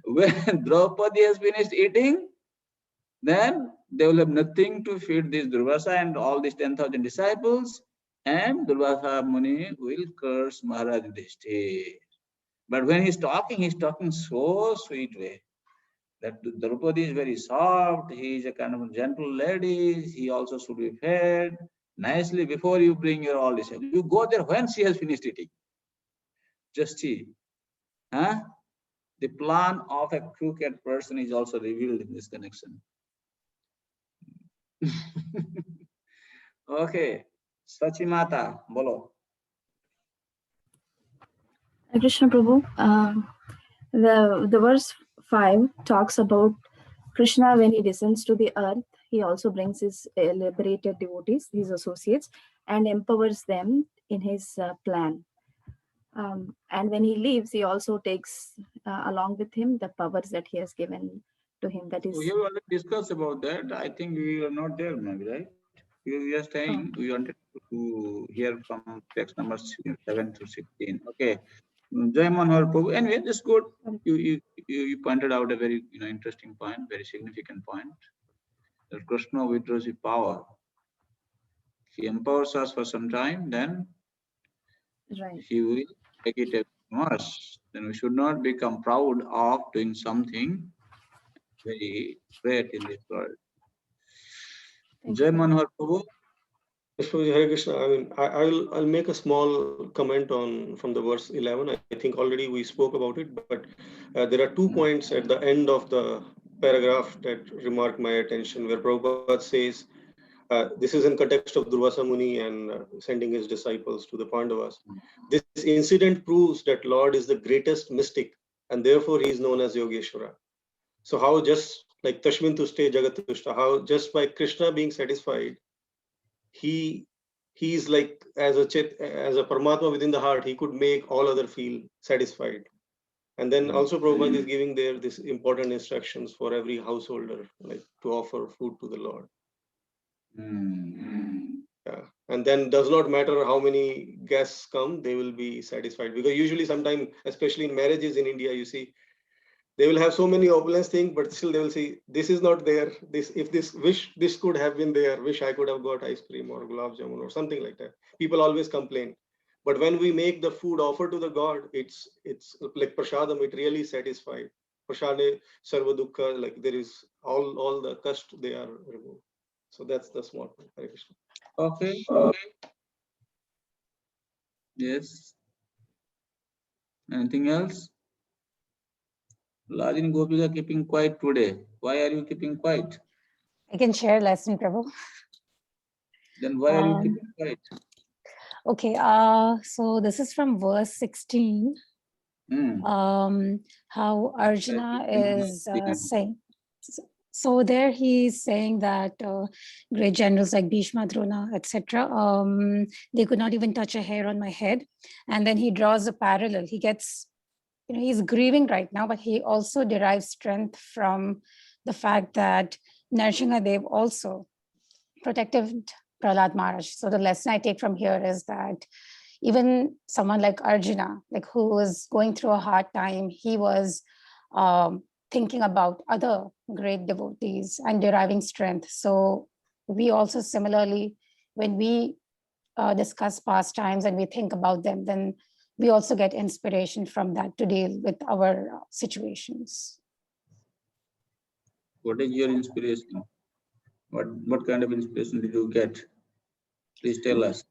when Draupadi has finished eating, then they will have nothing to feed this Durvasa and all these 10,000 disciples, and Durvasa Muni will curse Maharaj Yudhishthir. But when he's talking so sweet way. That Draupadi is very soft, he is a kind of a gentle lady, he also should be fed. nicely before you bring your all this. You go there when she has finished eating. Just see. Huh? The plan of a crooked person is also revealed in this connection. Okay. Sachimata, bolo. Krishna Prabhu, the verse 5 talks about Krishna when he descends to the earth. He also brings his liberated devotees, his associates, and empowers them in his plan. And when he leaves, he also takes along with him the powers that he has given to him. That is. We have already discussed about that. I think we are not there, maybe, right? We are saying we wanted to hear from text numbers 7 to 16. Okay. Jai Manohar Prabhu. Anyway, that's good. You pointed out a very interesting point, very significant point. That Krishna withdraws his power. He empowers us for some time, then he will take it away from us. Then we should not become proud of doing something very great in this world. Jai Manohar Prabhu. Hare Krishna. I mean, I'll make a small comment on from the verse 11. I think already we spoke about it, but there are 2 points at the end of the paragraph that remark my attention, where Prabhupada says, this is in context of Durvasa Muni and sending his disciples to the Pandavas. This incident proves that Lord is the greatest mystic, and therefore he is known as Yogeshwara. So how just like Tashmin Tushte Jagat Tushta, how just by Krishna being satisfied, he is like as a Paramatma within the heart, he could make all other feel satisfied. And then also Prabhupada is giving there this important instructions for every householder, like to offer food to the Lord. Yeah. And then does not matter how many guests come, they will be satisfied. Because usually sometimes, especially in marriages in India, you see, they will have so many opulence things, but still they will say, this is not there. If this could have been there, wish I could have got ice cream or gulab jamun or something like that. People always complain. But when we make the food offer to the God, it's like prashadam, it really satisfied. Prashade sarva dukkha, like there is all the kast, they are removed. So that's the small point. Hare Krishna. Okay. Yes. Anything else? Ladin Gopika keeping quiet today. Why are you keeping quiet? I can share a lesson, Prabhu. Then why are you keeping quiet? Okay, so this is from verse 16. How Arjuna is saying. So there he's saying that great generals like Bhishma, Drona, etc., they could not even touch a hair on my head. And then he draws a parallel. He gets, he's grieving right now, but he also derives strength from the fact that Narasimhadev also protected Prahlad Maharaj. So the lesson I take from here is that even someone like Arjuna, like who was going through a hard time, he was thinking about other great devotees and deriving strength. So we also similarly, when we discuss past times and we think about them, then we also get inspiration from that to deal with our situations. What is your inspiration? What kind of inspiration did you get? Please tell us.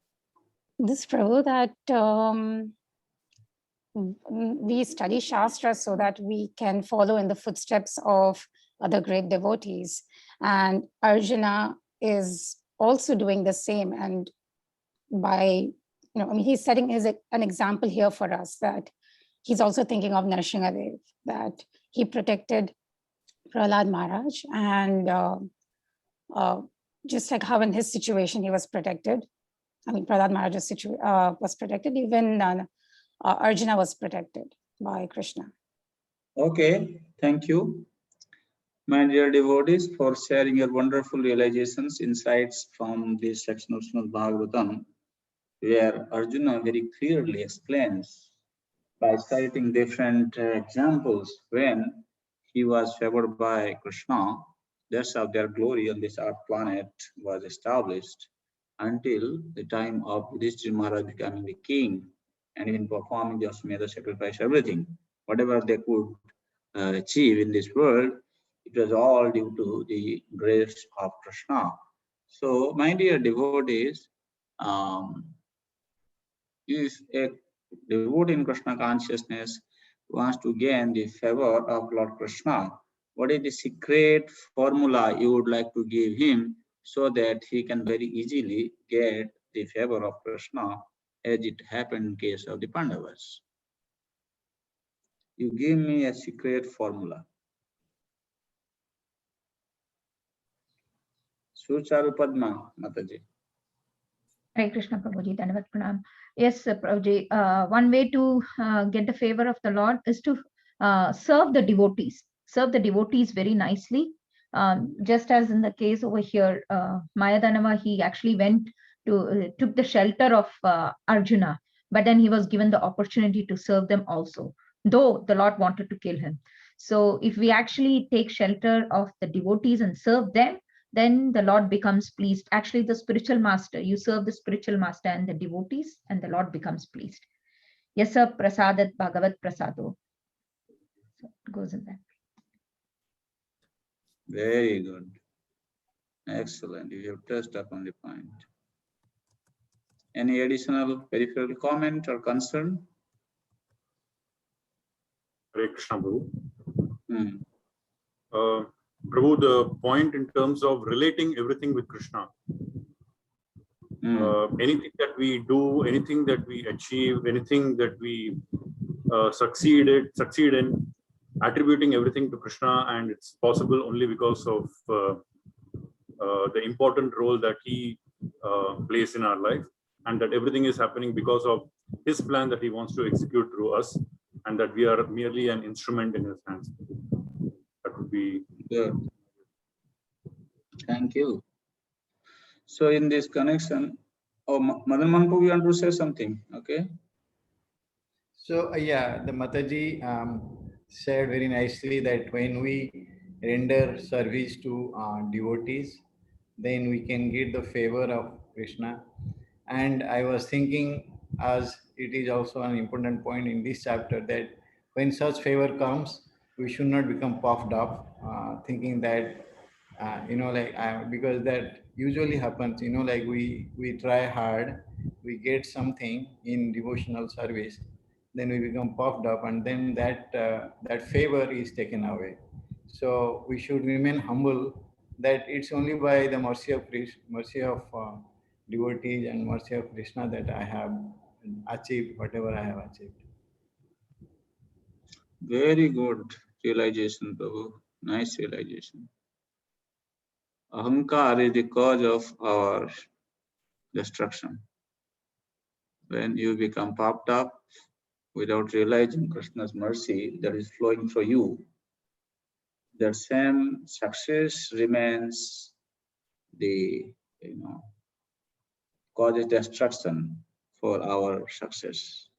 This Prabhu, that we study Shastra so that we can follow in the footsteps of other great devotees. And Arjuna is also doing the same. And by, he's setting an example here for us that he's also thinking of Narasimhadev, that he protected Prahlad Maharaj. And just like how in his situation he was protected, Prahlad Maharaj was protected, even Arjuna was protected by Krishna. Okay, thank you, my dear devotees, for sharing your wonderful realizations, insights from this section of Srimad Bhagavatam, where Arjuna very clearly explains by citing different examples when he was favored by Krishna. That's how their glory on this earth planet was established until the time of Yudhishthira Maharaj becoming the king and even performing the Ashwamedha sacrifice, everything. Whatever they could achieve in this world, it was all due to the grace of Krishna. So, my dear devotees, if a devotee in Krishna consciousness wants to gain the favor of Lord Krishna, what is the secret formula you would like to give him so that he can very easily get the favor of Krishna, as it happened in case of the Pandavas? You give me a secret formula. Sucharu Padma, Mataji. Hare Krishna Prabhuji, Dandavat Pranam. Yes, Prabhuji, one way to get the favor of the Lord is to serve the devotees. Serve the devotees very nicely. Just as in the case over here, Mayadanava, he actually went to took the shelter of Arjuna, but then he was given the opportunity to serve them also, though the Lord wanted to kill him. So if we actually take shelter of the devotees and serve them, then the Lord becomes pleased. Actually, the spiritual master, you serve the spiritual master and the devotees, and the Lord becomes pleased. Yasa prasadat bhagavat prasado. So it goes in that. Very good. Excellent. You have touched upon the point. Any additional peripheral comment or concern? Hare Krishna, Prabhu. Prabhu, the point in terms of relating everything with Krishna. Anything that we do, anything that we achieve, anything that we succeed in, attributing everything to Krishna, and it's possible only because of the important role that he plays in our life, and that everything is happening because of his plan that he wants to execute through us, and that we are merely an instrument in his hands. That would be good. Thank you. So in this connection, Madan Manpu, you want to say something? Okay. So yeah, the Mataji said very nicely that when we render service to devotees, then we can get the favor of Krishna. And I was thinking, as it is also an important point in this chapter, that when such favor comes, we should not become puffed up, thinking that, because that usually happens, like we try hard, we get something in devotional service, then we become puffed up, and then that favor is taken away. So we should remain humble, that it's only by the mercy of devotees and mercy of Krishna that I have achieved whatever I have achieved. Very good realization, Prabhu. Nice realization. Ahankar is the cause of our destruction. When you become puffed up without realizing Krishna's mercy that is flowing through you, that same success remains the causes destruction for our success.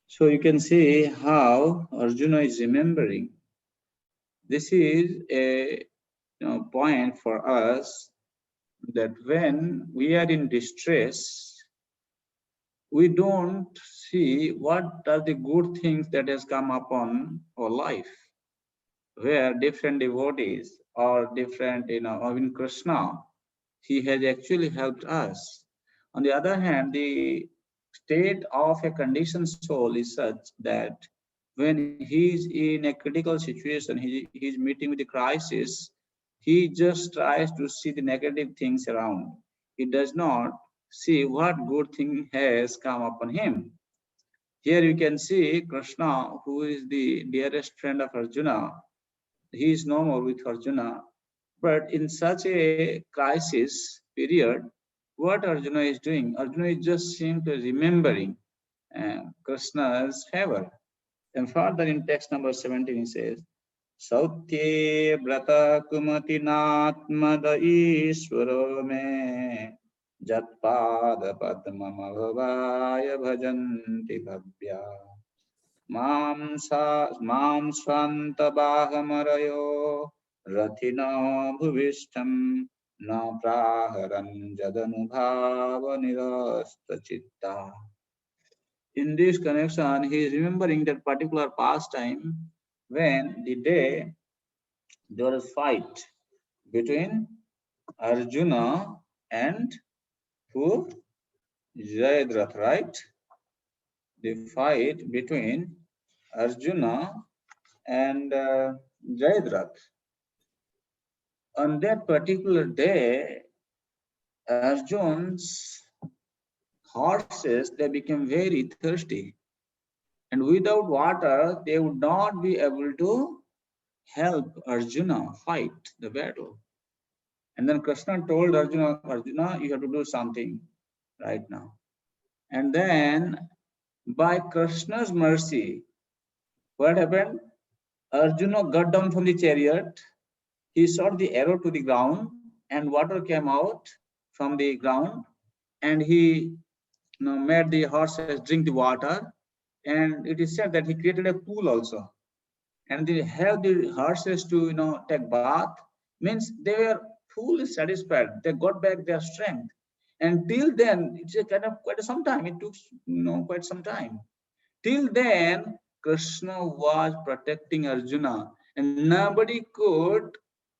So you can see how Arjuna is remembering. This is a point for us that when we are in distress, we don't see what are the good things that has come upon our life, where different devotees or different, even Krishna, he has actually helped us. On the other hand, the state of a conditioned soul is such that when he is in a critical situation, he is meeting with a crisis, he just tries to see the negative things around. He does not see what good thing has come upon him. Here you can see Krishna, who is the dearest friend of Arjuna. He is no more with Arjuna. But in such a crisis period, what Arjuna is doing? Arjuna is just simply remembering Krishna's favor. And further in text number 17, he says, Sautye brata kumati natmada ishvaro me jatpada padmamavaya bhajanti bhavya mam swanta bahamarayo rathina bhuvishtam na praharan jadanubhava nirasta chitta. In this connection, he is remembering that particular pastime when the day there was fight between Arjuna and Who? Jayadratha, right? The fight between Arjuna and Jayadratha. On that particular day, Arjun's horses, they became very thirsty. And without water, they would not be able to help Arjuna fight the battle. And then Krishna told Arjuna, Arjuna, you have to do something right now. And then by Krishna's mercy, what happened? Arjuna got down from the chariot, he shot the arrow to the ground, and water came out from the ground, and he made the horses drink the water. And it is said that he created a pool also, and they helped the horses to take bath. Means they were fully satisfied. They got back their strength. And till then, it's a kind of quite some time. It took quite some time. Till then, Krishna was protecting Arjuna, and nobody could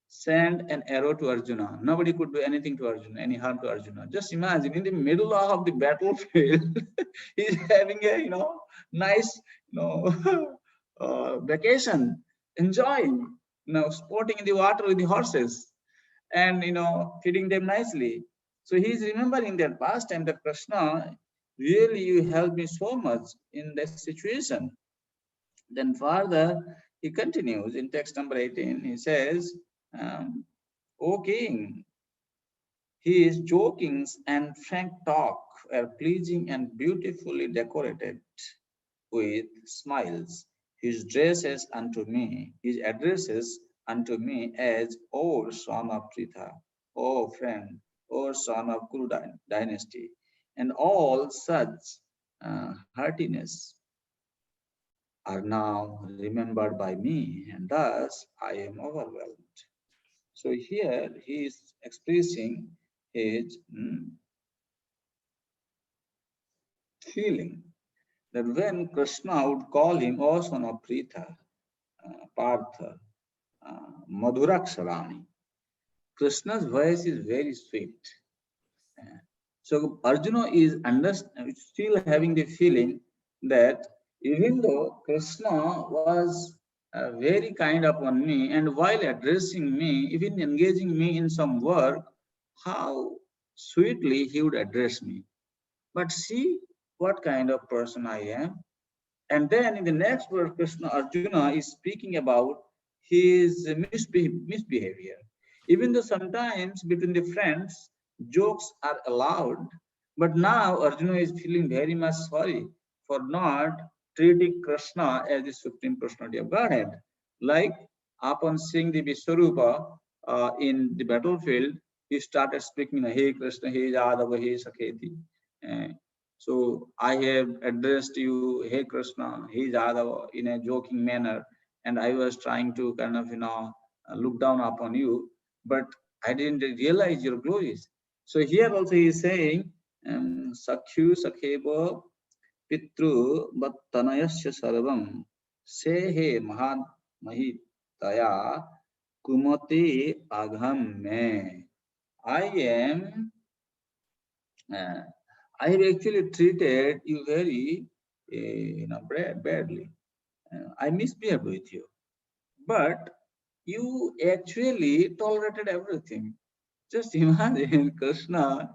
send an arrow to Arjuna. Nobody could do anything to Arjuna, any harm to Arjuna. Just imagine, in the middle of the battlefield, he's having a nice vacation, enjoying, sporting in the water with the horses, and feeding them nicely. So he's remembering that past time that Krishna, really you helped me so much in this situation. Then further, he continues in text number 18. He says, O king, his jokings and frank talk are pleasing and beautifully decorated with smiles. His dresses unto me, his addresses unto me as, O son of Pritha, O friend, O son of Kuru dynasty, and all such heartiness are now remembered by me, and thus I am overwhelmed. So here he is expressing his feeling that when Krishna would call him, O son of Pritha, Partha, Madhuraksharani, Krishna's voice is very sweet. So Arjuna is still having the feeling that even though Krishna was very kind upon me, and while addressing me, even engaging me in some work, how sweetly he would address me. But see what kind of person I am. And then in the next verse, Arjuna is speaking about his misbehavior. Even though sometimes between the friends, jokes are allowed, but now Arjuna is feeling very much sorry for not treating Krishna as the supreme personality of Godhead. Like upon seeing the Vishwarupa in the battlefield, he started speaking, Hey Krishna, Hey Yadava, Hey Sakheti. So I have addressed you, Hey Krishna, Hey Yadava, in a joking manner, and I was trying to kind of look down upon you, but I didn't realize your glories. So here also he is saying, Sakhu Sakheva Pitru Battanayasya Sarvam Sehe Mahad Mahitaya Kumati Agham Me. I have actually treated you very badly. I misbehaved with you. But you actually tolerated everything. Just imagine, Krishna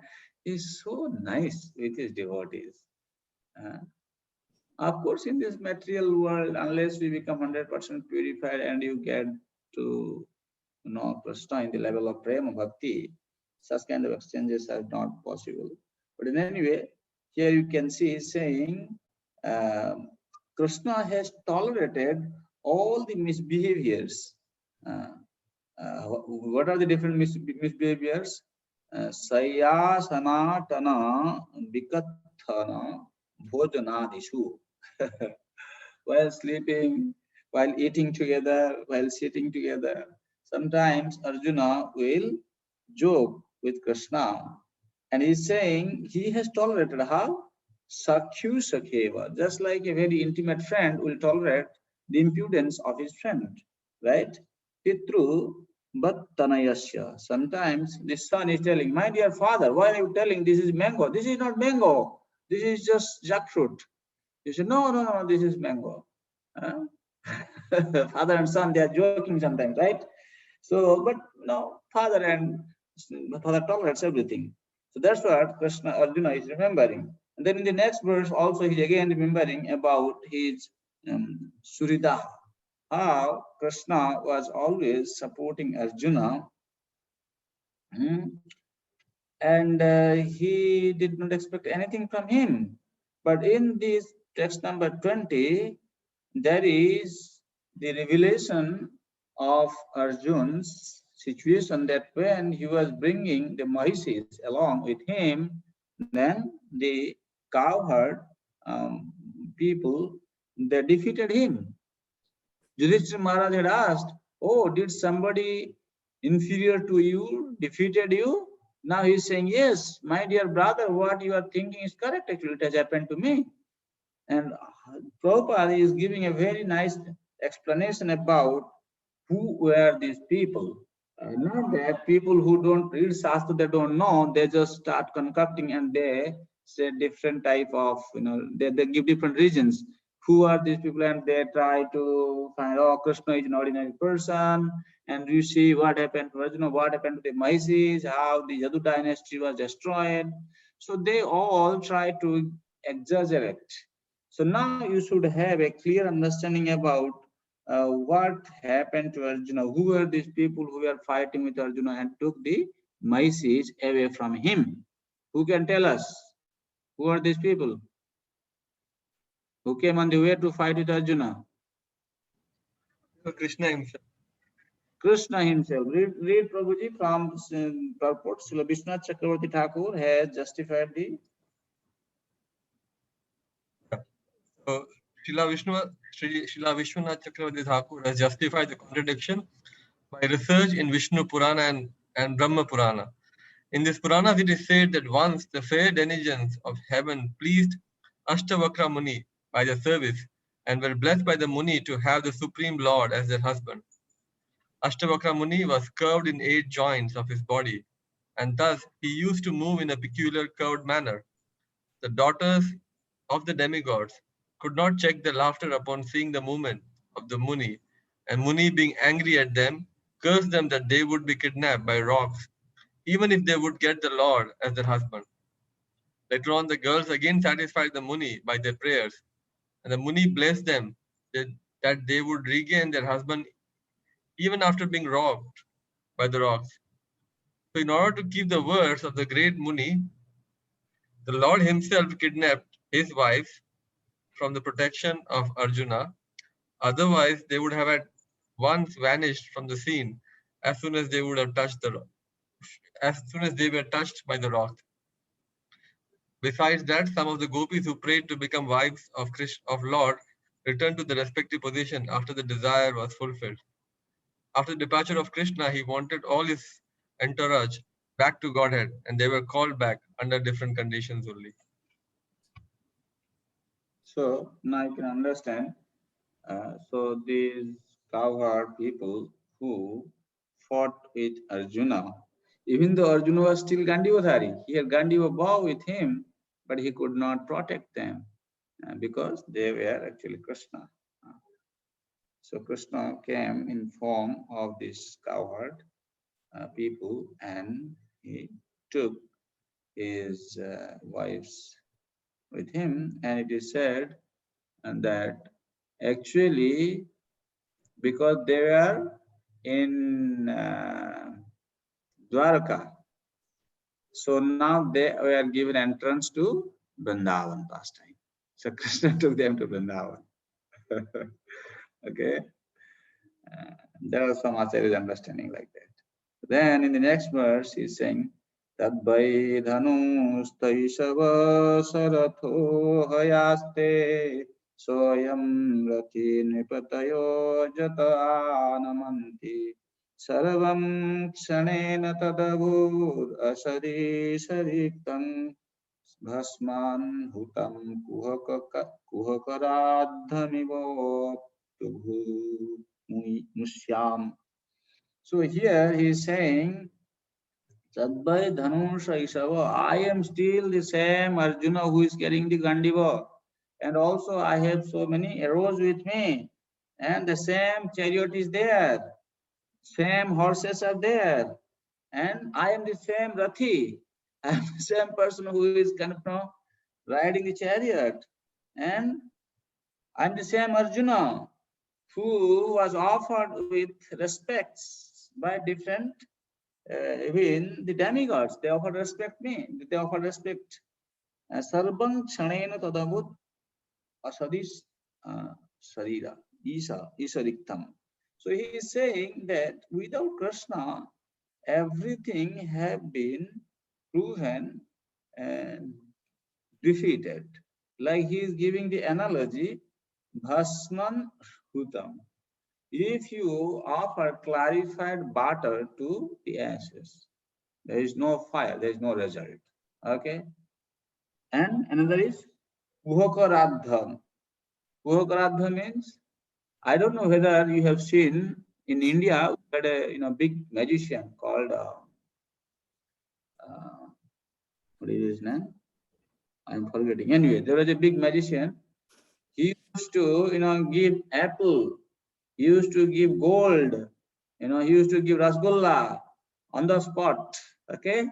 is so nice with his devotees. Of course, in this material world, unless we become 100% purified and you get to Krishna in the level of prema bhakti, such kind of exchanges are not possible. But in any way, here you can see he's saying Krishna has tolerated all the misbehaviors. What are the different misbehaviors? Sayasana tana vikathana bhojanadishu. While sleeping, while eating together, while sitting together. Sometimes Arjuna will joke with Krishna, and he's saying he has tolerated how? Sakhu Sakheva, just like a very intimate friend will tolerate the impudence of his friend, right? Pitru But Tanayasya. Sometimes the son is telling, my dear father, why are you telling this is mango? This is not mango. This is just jackfruit. You say, no, no, no, this is mango. Huh? Father and son, they are joking sometimes, right? So, but no, father tolerates everything. So that's what Arjuna is remembering. And then in the next verse, also he's again remembering about his Surida, how Krishna was always supporting Arjuna, and he did not expect anything from him. But in this text number 20, there is the revelation of Arjun's situation, that when he was bringing the Mahisis along with him, then the cowherd people, they defeated him. Yudhishthira Maharaj had asked, oh, did somebody inferior to you defeated you? Now he's saying, yes, my dear brother, what you are thinking is correct. Actually, it has happened to me. And Prabhupada is giving a very nice explanation about who were these people. Not that people who don't read Shastra, they don't know, they just start concocting and they say different type of, they give different reasons. Who are these people? And they try to find, oh, Krishna is an ordinary person. And you see what happened to Arjuna, what happened to the Mahisis, how the Yadu dynasty was destroyed. So they all try to exaggerate. So now you should have a clear understanding about what happened to Arjuna, who were these people who were fighting with Arjuna and took the Mahisis away from him. Who can tell us? Who are these people who came on the way to fight with Arjuna? Krishna himself. Krishna himself. Read Prabhuji from purport. Srila Vishwanath Chakravarti Thakur has justified the. So Srila Vishwanath Chakravarti Thakur has justified the contradiction by research in Vishnu Purana and Brahma Purana. In this Purana, it is said that once the fair denizens of heaven pleased Ashtavakra Muni by their service and were blessed by the Muni to have the Supreme Lord as their husband. Ashtavakra Muni was curved in 8 joints of his body, and thus he used to move in a peculiar curved manner. The daughters of the demigods could not check their laughter upon seeing the movement of the Muni, and Muni, being angry at them, cursed them that they would be kidnapped by rocks, even if they would get the Lord as their husband. Later on, the girls again satisfied the Muni by their prayers, and the Muni blessed them that they would regain their husband even after being robbed by the rocks. So in order to keep the words of the great Muni, the Lord himself kidnapped his wives from the protection of Arjuna. Otherwise, they would have at once vanished from the scene as soon as they would have touched as soon as they were touched by the rock. Besides that, some of the gopis who prayed to become wives of Lord returned to the respective position after the desire was fulfilled. After the departure of Krishna, he wanted all his entourage back to Godhead, and they were called back under different conditions only. So now you can understand. So these cowherd people who fought with Arjuna, even though Arjuna was still Gandivadhari, he had Gandiva bow with him, but he could not protect them because they were actually Krishna. So Krishna came in form of this cowherd people, and he took his wives with him, and it is said that actually because they were in Dwarka, so now they were given entrance to Vrindavan pastime. So Krishna took them to Vrindavan. Okay, there was some Acharya's understanding like that. Then in the next verse, he's saying, Tadvai dhanu staishava saratho hayaste soyam rati nipatayo jata anamanti sarvam kshanena tadavur asari sariktam bhasman hutam kuhakaradhamivo tubhu musyam. So here he is saying, Sadbhai Dhanusha Isava, I am still the same Arjuna who is carrying the Gandiva. And also I have so many arrows with me. And the same chariot is there. Same horses are there. And I am the same Rathi. I am the same person who is kind of riding the chariot. And I am the same Arjuna who was offered with respects by different even the demigods. They offer respect me. They offer respect. Sarvang Kshanena Tadavut Asadis Sarira Isariktam. So he is saying that without Krishna, everything have been proven and defeated. Like he is giving the analogy, Bhasman Hutam. If you offer clarified butter to the ashes, there is no fire, there is no result. Okay. And another is Kuhakaradham. Kuhakaradham means, I don't know whether you have seen in India, we had a big magician called what is his name? I'm forgetting. Anyway, there was a big magician. He used to give apple. He used to give gold. He used to give rasgulla on the spot. Okay,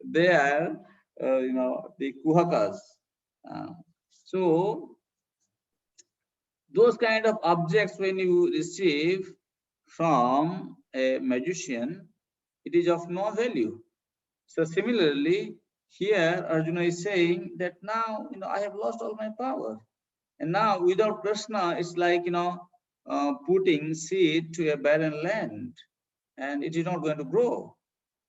they are the kuhakas. So those kind of objects, when you receive from a magician, it is of no value. So similarly, here Arjuna is saying that now I have lost all my power, and now without Krishna, it's like putting seed to a barren land, and it is not going to grow.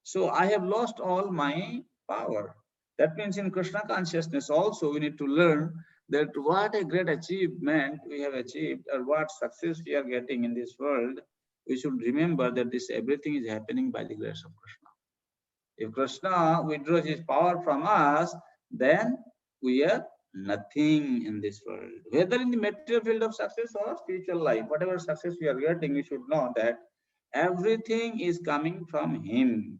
So I have lost all my power. That means in Krishna consciousness also we need to learn that what a great achievement we have achieved, or what success we are getting in this world. We should remember that this everything is happening by the grace of Krishna. If Krishna withdraws his power from us, then we are nothing in this world. Whether in the material field of success or spiritual life, whatever success we are getting, we should know that everything is coming from him.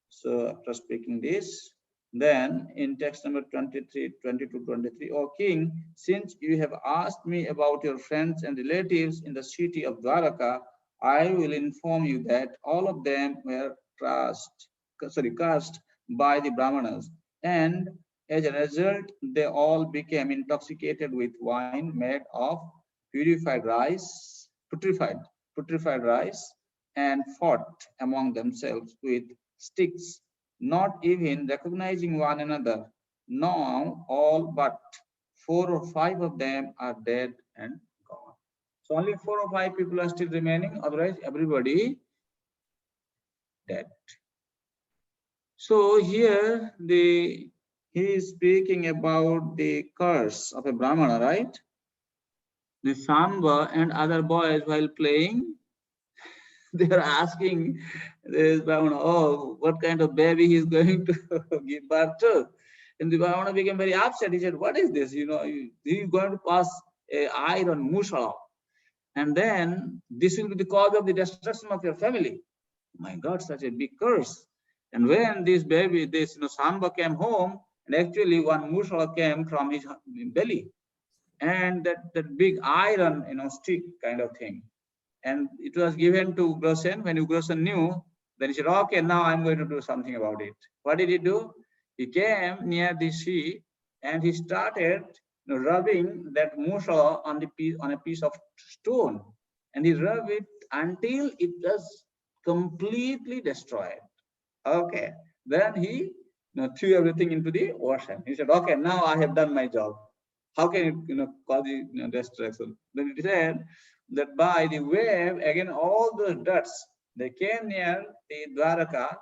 So after speaking this, then in text number 22-23, O king, since you have asked me about your friends and relatives in the city of Dwaraka, I will inform you that all of them were cast by the Brahmanas, and as a result, they all became intoxicated with wine made of putrefied rice, and fought among themselves with sticks, not even recognizing one another. Now all but 4 or 5 of them are dead and gone. So only 4 or 5 people are still remaining, otherwise everybody dead. So here he is speaking about the curse of a Brahmana, right? The Samba and other boys, while playing, they are asking this Brahmana, oh, what kind of baby he is going to give birth to? And the Brahmana became very upset. He said, what is this? He is going to pass an iron mushala, and then this will be the cause of the destruction of your family. My God, such a big curse. And when this baby, Samba came home, and actually one mushala came from his belly, and that big iron, stick kind of thing. And it was given to Ugrasen. When Ugrasen knew, then he said, okay, now I'm going to do something about it. What did he do? He came near the sea and he started rubbing that mushala on a piece of stone. And he rubbed it until it was completely destroyed. Okay. Then he threw everything into the ocean. He said, okay, now I have done my job. How can it cause the destruction? Then he said that by the wave, again, all those dusts, they came near the Dwaraka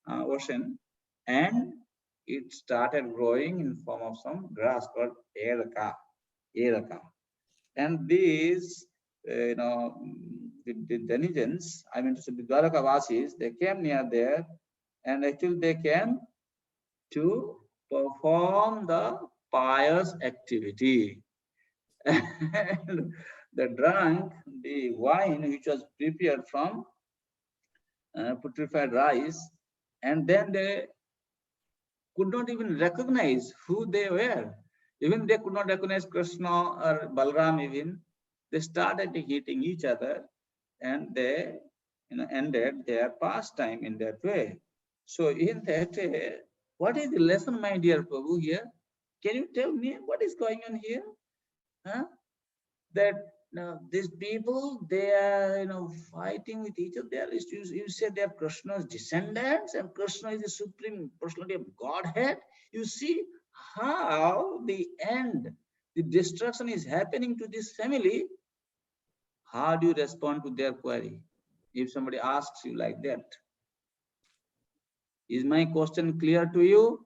ocean, and it started growing in form of some grass called Eraka. And these, the denizens, I mean to say the Dwaraka Vasis, they came near there, and actually they came to perform the pious activity. And They drank the wine which was prepared from putrefied rice, and then they could not even recognize who they were. Even they could not recognize Krishna or Balram even. They started hitting each other, and they ended their pastime in that way. So in that way, what is the lesson, my dear Prabhu, here? Can you tell me what is going on here? Huh? That these people, they are fighting with each other. You said they are Krishna's descendants, and Krishna is the supreme personality of Godhead. You see how the destruction is happening to this family. How do you respond to their query if somebody asks you like that? Is my question clear to you?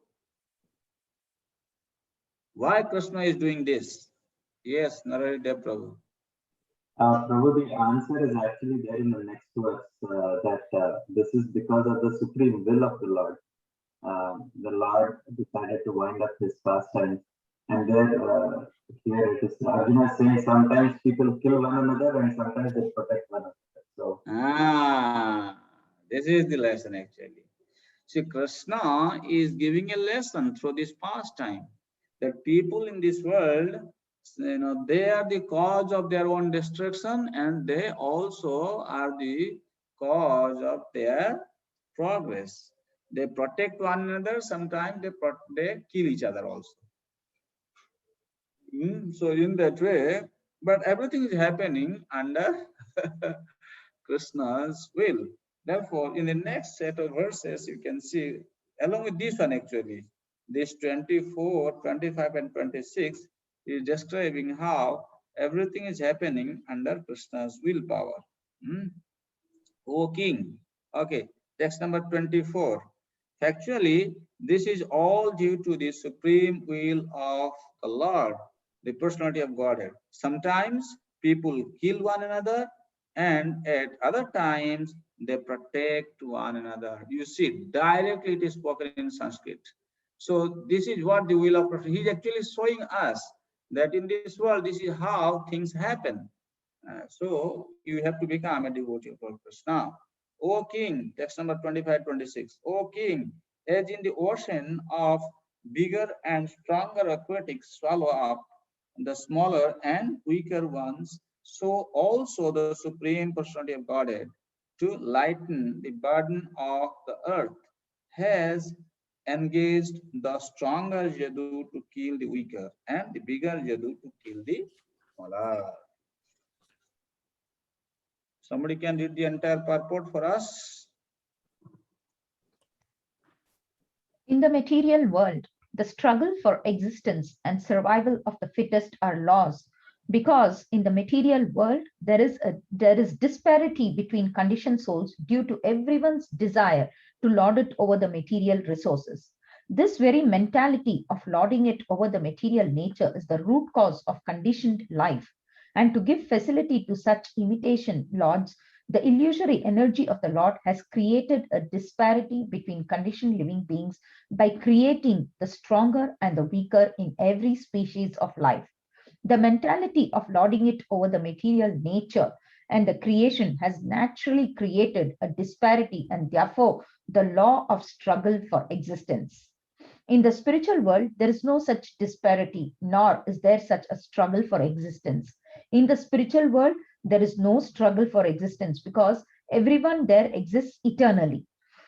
Why Krishna is doing this? Yes, Narayana Dev Prabhu. Prabhu, the answer is actually there in the next verse, that this is because of the supreme will of the Lord. The Lord decided to wind up his pastime. And there, here it is, Arjuna is saying sometimes people kill one another and sometimes they protect one another. So, this is the lesson actually. See, Krishna is giving a lesson through this pastime that people in this world, they are the cause of their own destruction, and they also are the cause of their progress. They protect one another. Sometimes they kill each other also. So in that way, but everything is happening under Krishna's will. Therefore, in the next set of verses, you can see, along with this one actually, this 24, 25, and 26 is describing how everything is happening under Krishna's willpower. O king. Okay, text number 24. Actually, this is all due to the supreme will of the Lord, the personality of Godhead. Sometimes people kill one another, and at other times they protect one another. You see, directly it is spoken in Sanskrit. So this is what the will of Krishna. He's actually showing us that in this world, this is how things happen. So you have to become a devotee of Krishna. O king, text number 25, 26. O king, as in the ocean of bigger and stronger aquatics swallow up the smaller and weaker ones, so also the Supreme Personality of Godhead, to lighten the burden of the earth, has engaged the stronger Jadu to kill the weaker and the bigger Jadu to kill the smaller. Somebody can read the entire purport for us. In the material world, the struggle for existence and survival of the fittest are laws, because in the material world there is disparity between conditioned souls due to everyone's desire to lord it over the material resources. This very mentality of lording it over the material nature is the root cause of conditioned life. And to give facility to such imitation lords, the illusory energy of the Lord has created a disparity between conditioned living beings by creating the stronger and the weaker in every species of life. The mentality of lording it over the material nature and the creation has naturally created a disparity, and therefore the law of struggle for existence. In the spiritual world, there is no such disparity, nor is there such a struggle for existence. In the spiritual world, there is no struggle for existence because everyone there exists eternally.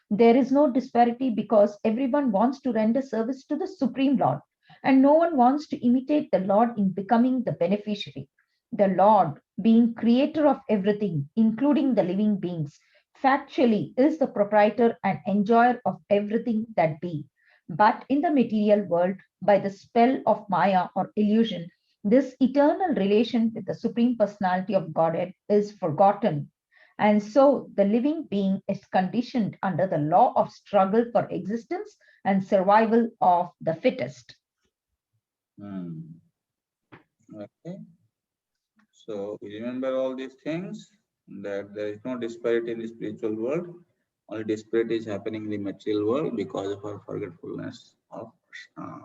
There is no disparity because everyone wants to render service to the Supreme Lord, and no one wants to imitate the Lord in becoming the beneficiary. The Lord, being creator of everything, including the living beings, factually is the proprietor and enjoyer of everything that be. But in the material world, by the spell of Maya or illusion, this eternal relation with the Supreme Personality of Godhead is forgotten. And so the living being is conditioned under the law of struggle for existence and survival of the fittest. Okay. So we remember all these things, that there is no disparity in the spiritual world. Only disparity is happening in the material world because of our forgetfulness of Krishna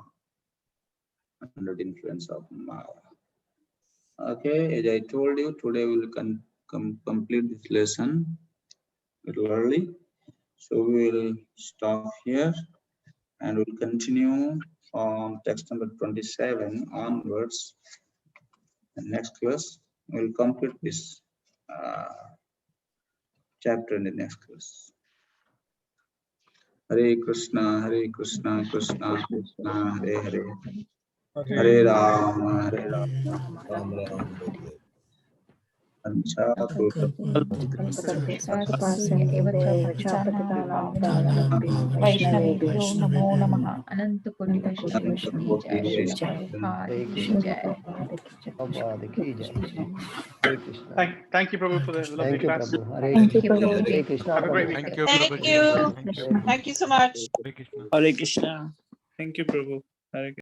under the influence of Maya. Okay, as I told you, today we will complete this lesson a little early. So we will stop here and we'll continue from text number 27 onwards. The next class, we'll complete this chapter in the next class. Hare Krishna, Krishna Krishna, Hare Hare. Hare Rama, Hare Rama, Rama Rama. वैष्णवेभ्यो नमो नमः। अनंत कोटि वैष्णव की जय। श्री प्रभुपाद की जय। Thank you, Prabhu, for the lovely class. Thank you, Prabhu. Hare Krishna. Have a great Thank weekend. you, Thank Prabhuji. you. Thank you. Thank you so much. Hare Krishna. Hare Krishna. Thank you, Prabhu. Hare Krishna.